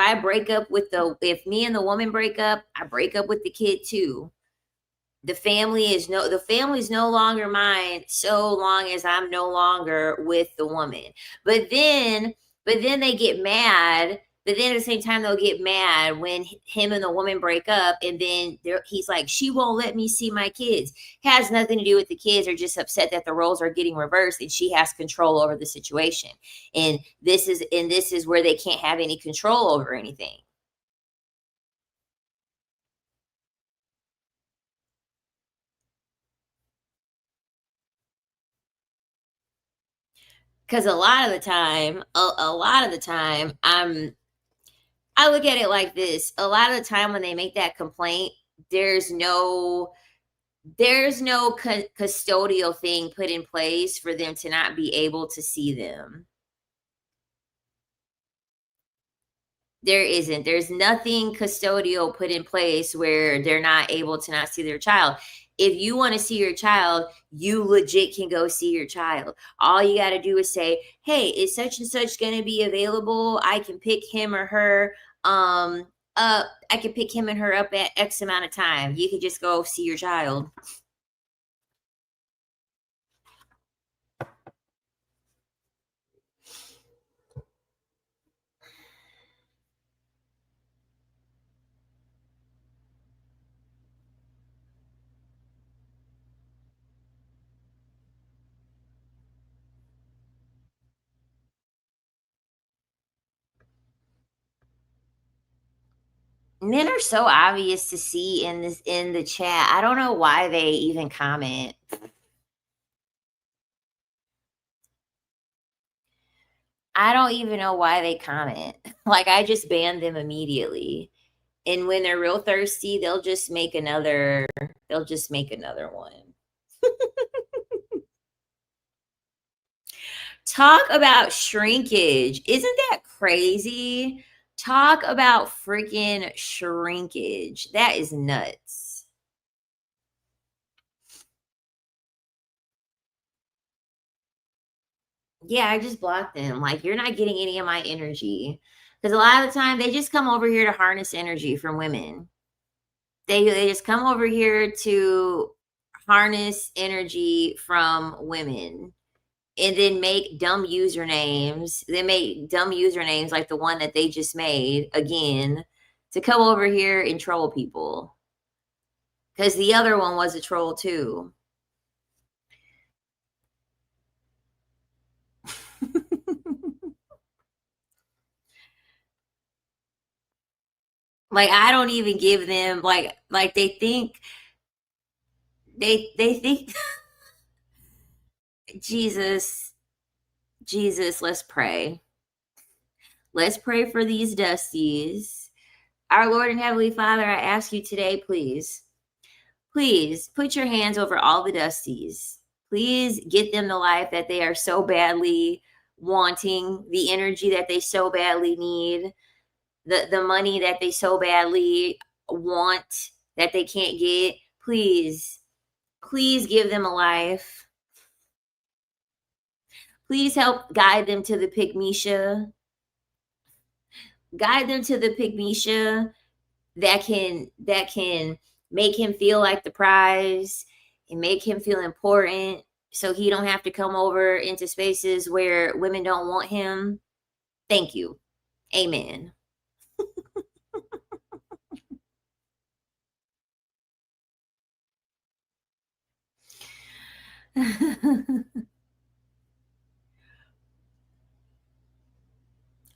A: me and the woman break up, I break up with the kid too. The family is no longer mine so long as I'm no longer with the woman. But then but then they get mad. But then at the same time, they'll get mad when him and the woman break up, and then he's like, "She won't let me see my kids." Has nothing to do with the kids. They're just upset that the roles are getting reversed, and she has control over the situation. And this is where they can't have any control over anything. Because a lot of the time, I look at it like this. A lot of the time when they make that complaint, there's no custodial thing put in place for them to not be able to see them. There isn't. There's nothing custodial put in place where they're not able to not see their child. If you want to see your child, you legit can go see your child. All you got to do is say, "Hey, is such and such going to be available? I can pick him or her um I can pick him and her up at X amount of time. You could just go see your child." Men are so obvious to see in the chat. I don't know why they even comment. I don't even know why they comment. Like, I just ban them immediately. And when they're real thirsty, they'll just make another one. Talk about shrinkage. Isn't that crazy? Talk about freaking shrinkage. That is nuts. Yeah, I just blocked them. Like, you're not getting any of my energy. Because a lot of the time, they just come over here to harness energy from women. They just come over here to harness energy from women and then make dumb usernames. They make dumb usernames like the one that they just made again to come over here and troll people. Because the other one was a troll too. Like, I don't even give them like they think Jesus, Jesus, let's pray. Let's pray for these dusties. Our Lord and Heavenly Father, I ask you today, please, please put your hands over all the dusties. Please get them the life that they are so badly wanting, the energy that they so badly need, the money that they so badly want that they can't get. Please, please give them a life. Please help guide them to the pygmisha. Guide them to the pygmisha that can make him feel like the prize and make him feel important so he don't have to come over into spaces where women don't want him. Thank you. Amen.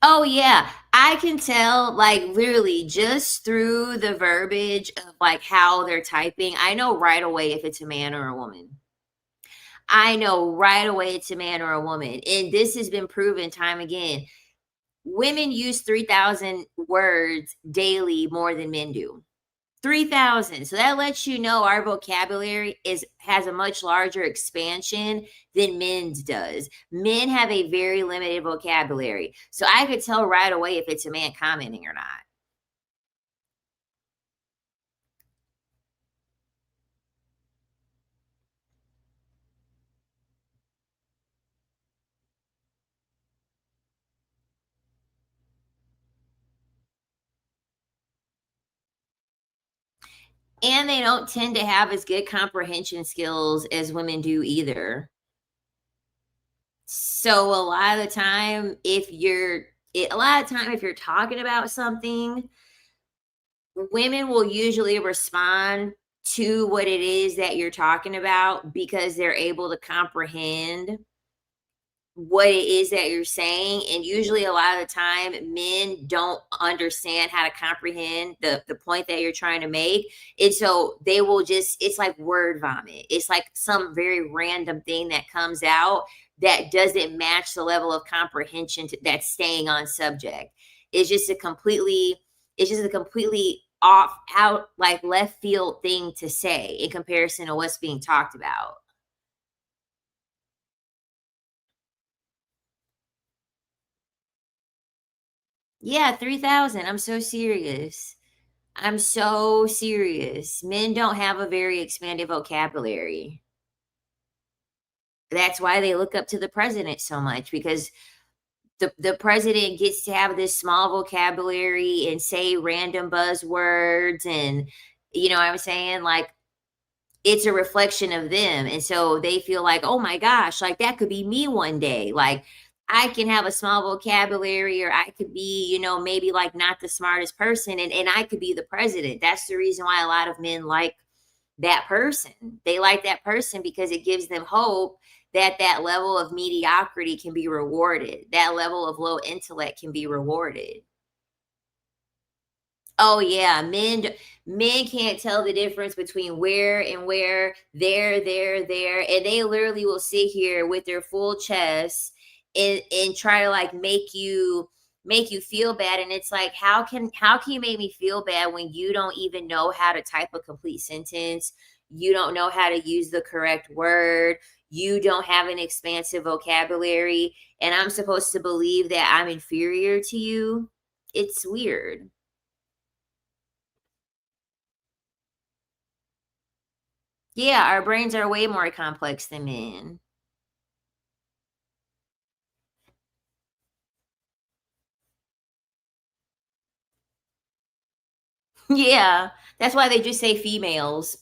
A: Oh yeah, I can tell, like, literally just through the verbiage of like how they're typing. I know right away if it's a man or a woman. I know right away it's a man or a woman. And this has been proven time again. Women use 3,000 words daily more than men do. 3,000. So that lets you know our vocabulary has a much larger expansion than men's does. Men have a very limited vocabulary. So I could tell right away if it's a man commenting or not. And they don't tend to have as good comprehension skills as women do either. So a lot of the time, if you're talking about something, women will usually respond to what it is that you're talking about because they're able to comprehend what it is that you're saying. And usually a lot of the time men don't understand how to comprehend the point that you're trying to make, and so they will just, it's like word vomit. It's like some very random thing that comes out that doesn't match the level of comprehension that's staying on subject. It's just a completely off out, like left field thing to say in comparison to what's being talked about. Yeah, 3,000. I'm so serious. I'm so serious. Men don't have a very expanded vocabulary. That's why they look up to the president so much, because the president gets to have this small vocabulary and say random buzzwords, and you know what I'm saying? Like, it's a reflection of them. And so they feel like, oh my gosh, like that could be me one day. Like, I can have a small vocabulary, or I could be, maybe like not the smartest person, and I could be the president. That's the reason why a lot of men like that person. They like that person because it gives them hope that that level of mediocrity can be rewarded. That level of low intellect can be rewarded. Oh yeah, men can't tell the difference between where and where, there, and they literally will sit here with their full chest and try to like make you feel bad. And it's like, how can you make me feel bad when you don't even know how to type a complete sentence? You don't know how to use the correct word. You don't have an expansive vocabulary, and I'm supposed to believe that I'm inferior to you? It's weird. Yeah, our brains are way more complex than men. Yeah, that's why they just say females.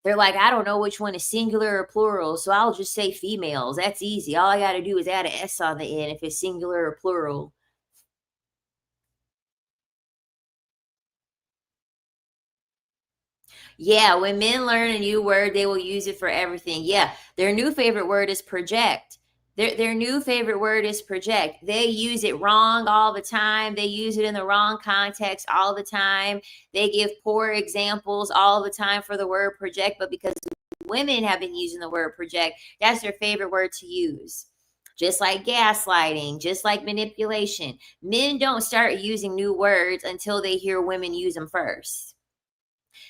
A: They're like, I don't know which one is singular or plural, so I'll just say females. That's easy. All I got to do is add an S on the end if it's singular or plural. Yeah, when men learn a new word, they will use it for everything. Yeah, their new favorite word is project. Their new favorite word is project. They use it wrong all the time. They use it in the wrong context all the time. They give poor examples all the time for the word project, but because women have been using the word project, that's their favorite word to use. Just like gaslighting, just like manipulation. Men don't start using new words until they hear women use them first.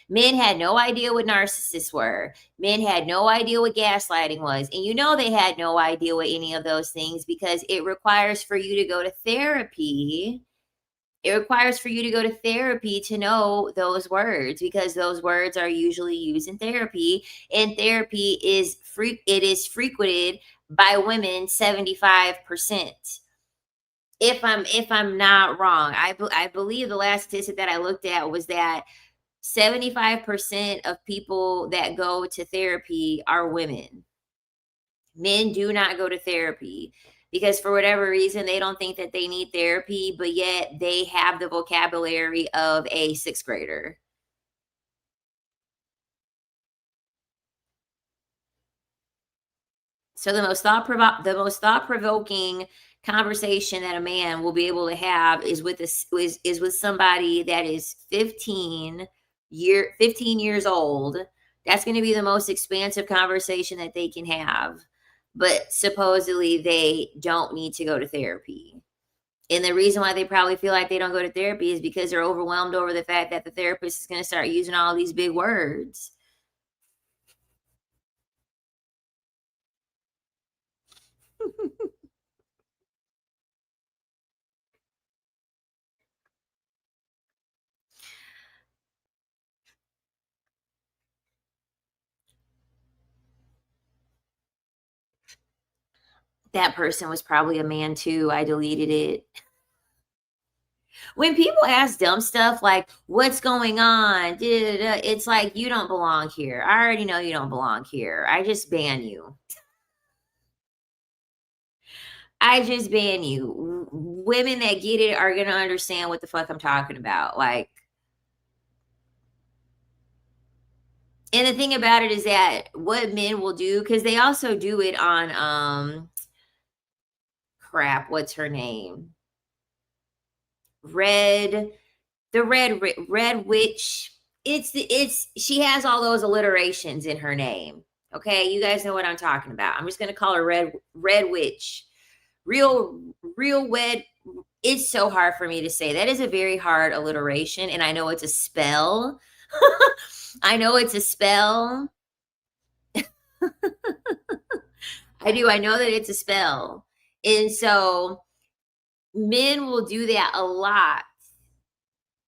A: Men had no idea what narcissists were. Men had no idea what gaslighting was. And they had no idea what any of those things, because it requires for you to go to therapy. It requires for you to go to therapy to know those words, because those words are usually used in therapy, and therapy is free. It is frequented by women 75%. If I'm not wrong, I believe the last statistic that I looked at was that 75% of people that go to therapy are women. Men do not go to therapy because for whatever reason they don't think that they need therapy, but yet they have the vocabulary of a sixth grader. So the most thought provoking conversation that a man will be able to have is with is with somebody that is 15 years old. That's going to be the most expansive conversation that they can have. But supposedly they don't need to go to therapy. And the reason why they probably feel like they don't go to therapy is because they're overwhelmed over the fact that the therapist is going to start using all these big words. That person was probably a man too. I deleted it. When people ask dumb stuff like, what's going on? It's like, you don't belong here. I already know you don't belong here. I just ban you. I just ban you. Women that get it are going to understand what the fuck I'm talking about. Like, and the thing about it is that what men will do, because they also do it on, crap, what's her name? Red red witch. It's she has all those alliterations in her name. Okay, you guys know what I'm talking about. I'm just gonna call her red witch. Real red. It's so hard for me to say. That is a very hard alliteration, and I know it's a spell. I know it's a spell. I do. I know that it's a spell. And so men will do that a lot.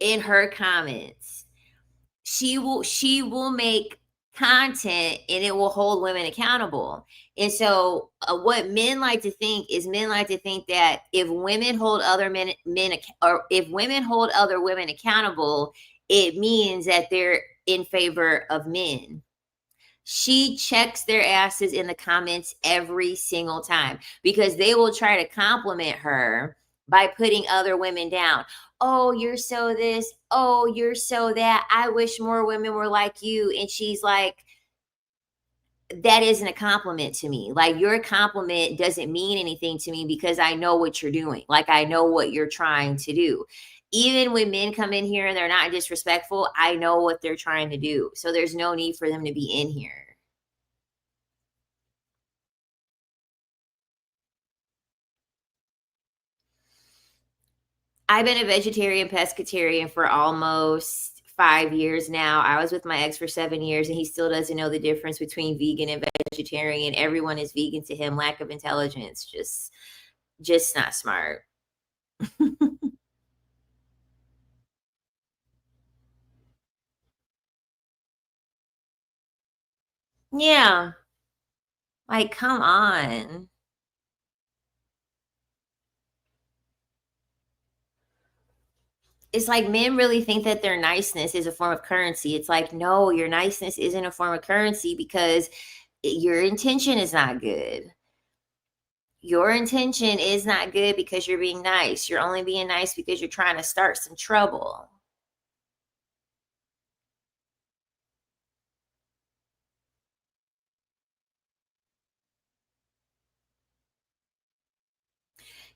A: in her comments. She will make content and it will hold women accountable. And so what men like to think is men like to think that if women hold other or if women hold other women accountable, it means that they're in favor of men. She checks their asses in the comments every single time because they will try to compliment her by putting other women down. Oh, you're so this. Oh, you're so that. I wish more women were like you. And she's like, that isn't a compliment to me. Like, your compliment doesn't mean anything to me because I know what you're doing. Like, I know what you're trying to do. Even when men come in here and they're not disrespectful, I know what they're trying to do. So there's no need for them to be in here. I've been a vegetarian pescatarian for almost 5 years now. I was with my ex for 7 years, and he still doesn't know the difference between vegan and vegetarian. Everyone is vegan to him. Lack of intelligence, just not smart. Yeah, like, come on. It's like men really think that their niceness is a form of currency. It's like, no, your niceness isn't a form of currency because your intention is not good. Your intention is not good because you're being nice. You're only being nice because you're trying to start some trouble.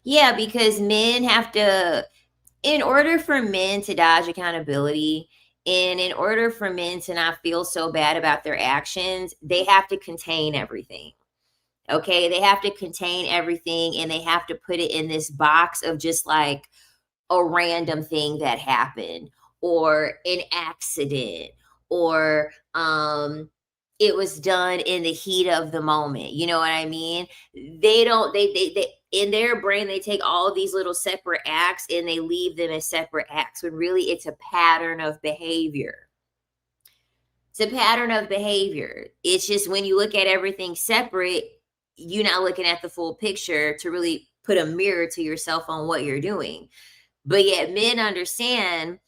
A: Yeah, because men have to, in order for men to dodge accountability, and in order for men to not feel so bad about their actions, they have to contain everything. Okay. They have to contain everything and they have to put it in this box of just like, a random thing that happened or an accident or it was done in the heat of the moment. You know what I mean? They don't they in their brain they take all of these little separate acts and they leave them as separate acts when really it's a pattern of behavior. It's a pattern of behavior. It's just when you look at everything separate, you're not looking at the full picture to really put a mirror to yourself on what you're doing. But yet men understand,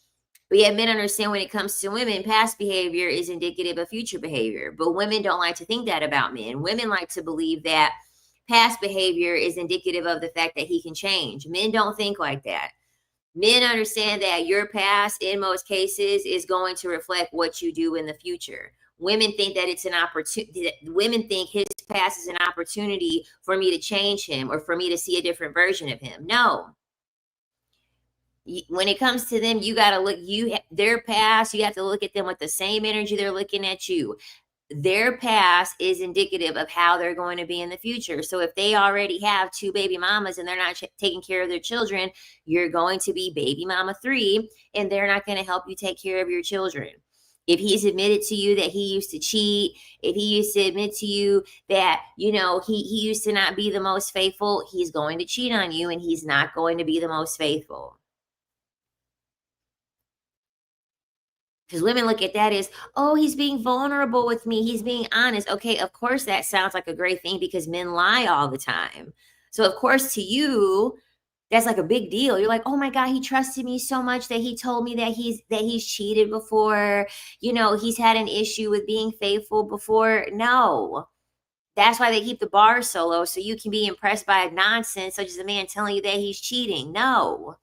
A: when it comes to women, past behavior is indicative of future behavior. But women don't like to think that about men. Women like to believe that past behavior is indicative of the fact that he can change. Men don't think like that. Men understand that your past, in most cases, is going to reflect what you do in the future. Women think that it's an opportunity. Women think his past is an opportunity for me to change him or for me to see a different version of him. No, when it comes to them, you got to look their past, you have to look at them with the same energy they're looking at you. Their past is indicative of how they're going to be in the future. So if they already have two baby mamas and they're not taking care of their children, you're going to be baby mama 3 and they're not going to help you take care of your children. If he's admitted to you that he used to cheat, if he used to admit to you that, he used to not be the most faithful, he's going to cheat on you and he's not going to be the most faithful. Because women look at that as, oh, he's being vulnerable with me. He's being honest. Okay, of course, that sounds like a great thing because men lie all the time. So, of course, to you, that's like a big deal. You're like, oh my God, he trusted me so much that he told me that he's cheated before. He's had an issue with being faithful before. No. That's why they keep the bar so low, so you can be impressed by nonsense such as a man telling you that he's cheating. No.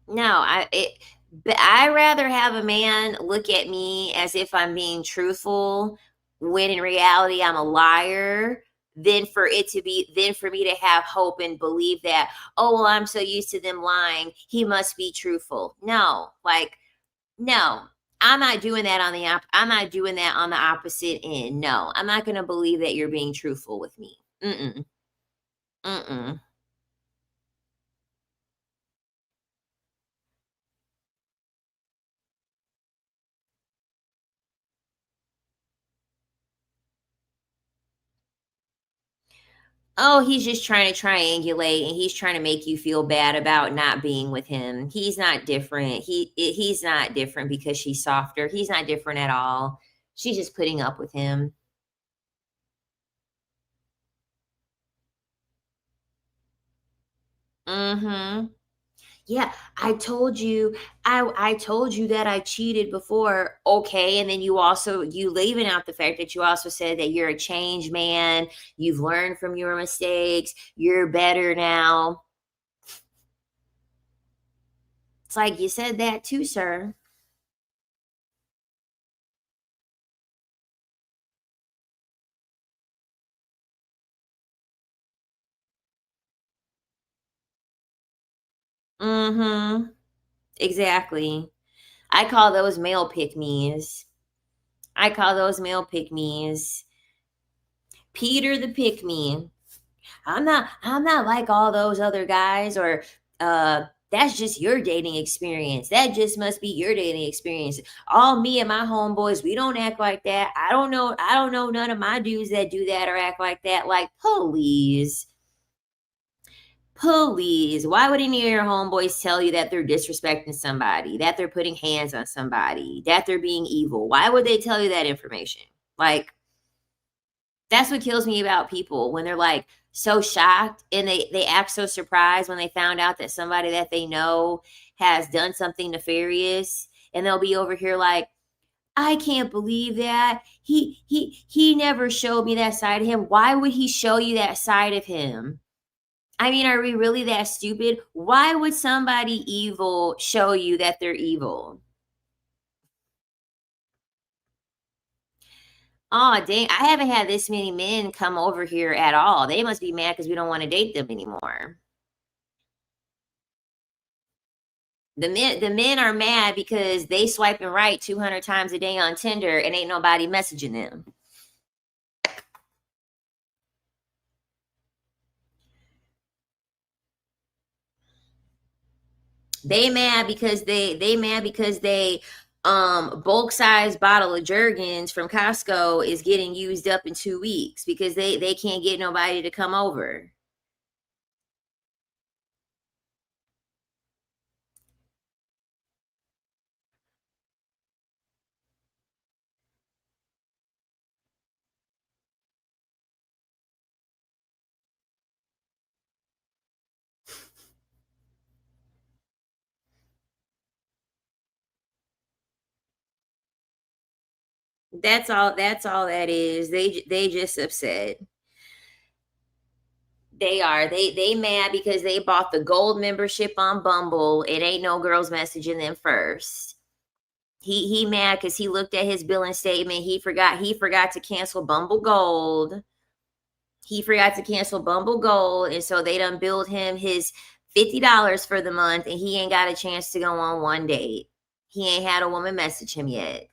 A: No, but I rather have a man look at me as if I'm being truthful when in reality I'm a liar than for me to have hope and believe that, oh well, I'm so used to them lying, he must be truthful. No, like, no. I'm not doing that on the opposite end. No, I'm not going to believe that you're being truthful with me. Mm-mm. Mm-mm. Oh, he's just trying to triangulate and he's trying to make you feel bad about not being with him. He's not different. He's not different because she's softer. He's not different at all. She's just putting up with him. Mhm. Yeah, I told you that I cheated before. Okay, and then you leaving out the fact that you also said that you're a changed man. You've learned from your mistakes. You're better now. It's like you said that too, sir. Mhm. Exactly. I call those male pick-me's. I call those male pick-me's. Peter the pick-me. I'm not like all those other guys or that's just your dating experience. That just must be your dating experience. All me and my homeboys, we don't act like that. I don't know none of my dudes that do that or act like that. Like, please. Please. Why would any of your homeboys tell you that they're disrespecting somebody, that they're putting hands on somebody, that they're being evil? Why would they tell you that information? Like, that's what kills me about people when they're like so shocked and they act so surprised when they found out that somebody that they know has done something nefarious, and they'll be over here like, I can't believe that he never showed me that side of him. Why would he show you that side of him? I mean, are we really that stupid? Why would somebody evil show you that they're evil? Oh, dang, I haven't had this many men come over here at all. They must be mad because we don't want to date them anymore. The men are mad because they swiping right 200 times a day on Tinder and ain't nobody messaging them. They mad because they bulk size bottle of Jergens from Costco is getting used up in 2 weeks because they can't get nobody to come over. That's all that is. They just upset. They mad because they bought the gold membership on Bumble. It ain't no girls messaging them first. He mad because he looked at his billing statement. He forgot to cancel Bumble Gold. He forgot to cancel Bumble Gold, and so they done billed him his $50 for the month, and he ain't got a chance to go on one date. He ain't had a woman message him yet.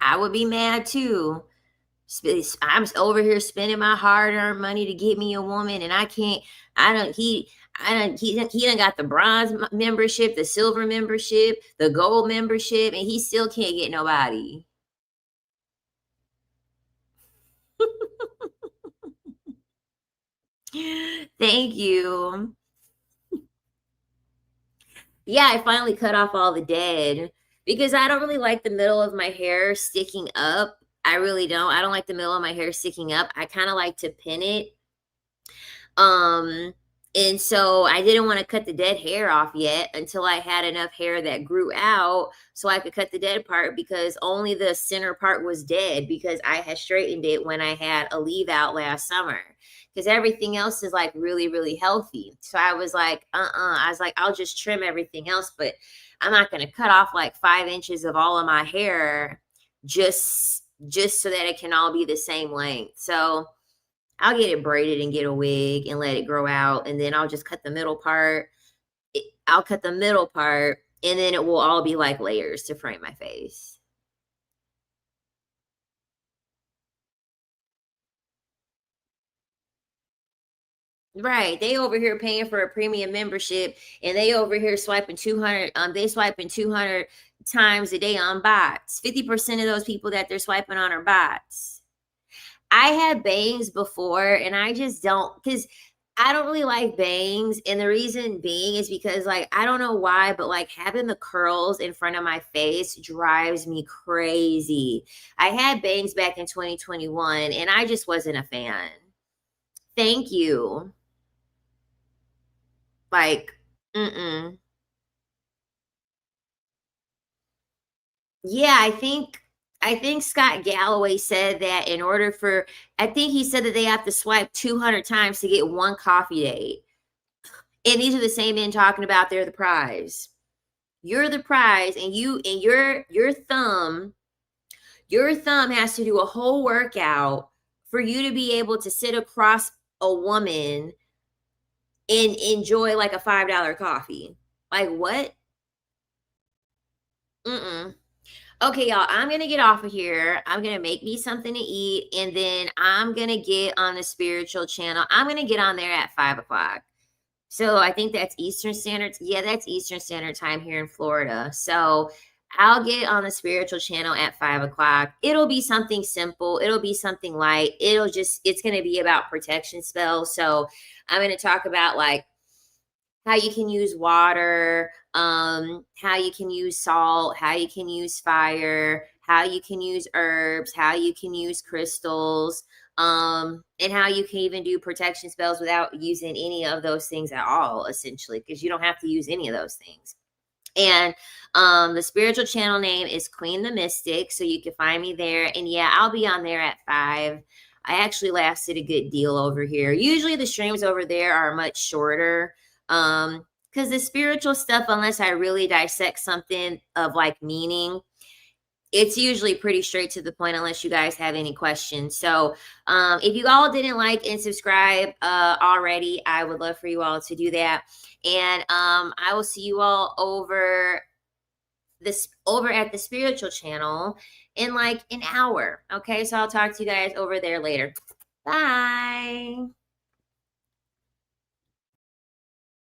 A: I would be mad too. I'm over here spending my hard-earned money to get me a woman, and I can't. I don't. He done got the bronze membership, the silver membership, the gold membership, and he still can't get nobody. Thank you. Yeah, I finally cut off all the dead because I don't really like the middle of my hair sticking up. I really don't. I don't like the middle of my hair sticking up. I kind of like to pin it. Um, and so I didn't want to cut the dead hair off yet until I had enough hair that grew out so I could cut the dead part because only the center part was dead because I had straightened it when I had a leave out last summer. Because everything else is like really, really healthy. So I was like, I was like, I'll just trim everything else, but I'm not going to cut off like 5 inches of all of my hair just so that it can all be the same length. So I'll get it braided and get a wig and let it grow out, and then I'll just cut the middle part. I'll cut the middle part, and then it will all be like layers to frame my face. Right. They over here paying for a premium membership and they over here swiping 200 they swiping 200 times a day on bots. 50% of those people that they're swiping on are bots. I had bangs before and I just don't, cuz I don't really like bangs, and the reason being is because like I don't know why, but like having the curls in front of my face drives me crazy. I had bangs back in 2021 and I just wasn't a fan. Thank you. Like, mm-mm. Yeah, I think Scott Galloway said that in order for I think he said that they have to swipe 200 times to get one coffee date. And these are the same men talking about they're the prize. You're the prize, and your thumb has to do a whole workout for you to be able to sit across a woman and enjoy like a $5 coffee. Like what? Mm-mm. Okay, y'all, I'm gonna get off of here. I'm gonna make me something to eat, and then I'm gonna get on the spiritual channel. I'm gonna get on there at 5 o'clock. So I think that's Eastern Standard. Yeah, that's Eastern Standard Time here in Florida. So I'll get on the spiritual channel at 5 o'clock. It'll be something simple. It'll be something light. It's gonna be about protection spells. So I'm gonna talk about like how you can use water, how you can use salt, how you can use fire, how you can use herbs, how you can use crystals, and how you can even do protection spells without using any of those things at all, essentially, because you don't have to use any of those things. And the spiritual channel name is Queen the Mystic. So you can find me there. And yeah, I'll be on there at 5. I actually lasted a good deal over here. Usually the streams over there are much shorter. Because the spiritual stuff, unless I really dissect something of like meaning, it's usually pretty straight to the point unless you guys have any questions. So if you all didn't like and subscribe already, I would love for you all to do that. And I will see you all over at the spiritual channel in like an hour. Okay, so I'll talk to you guys over there later. Bye.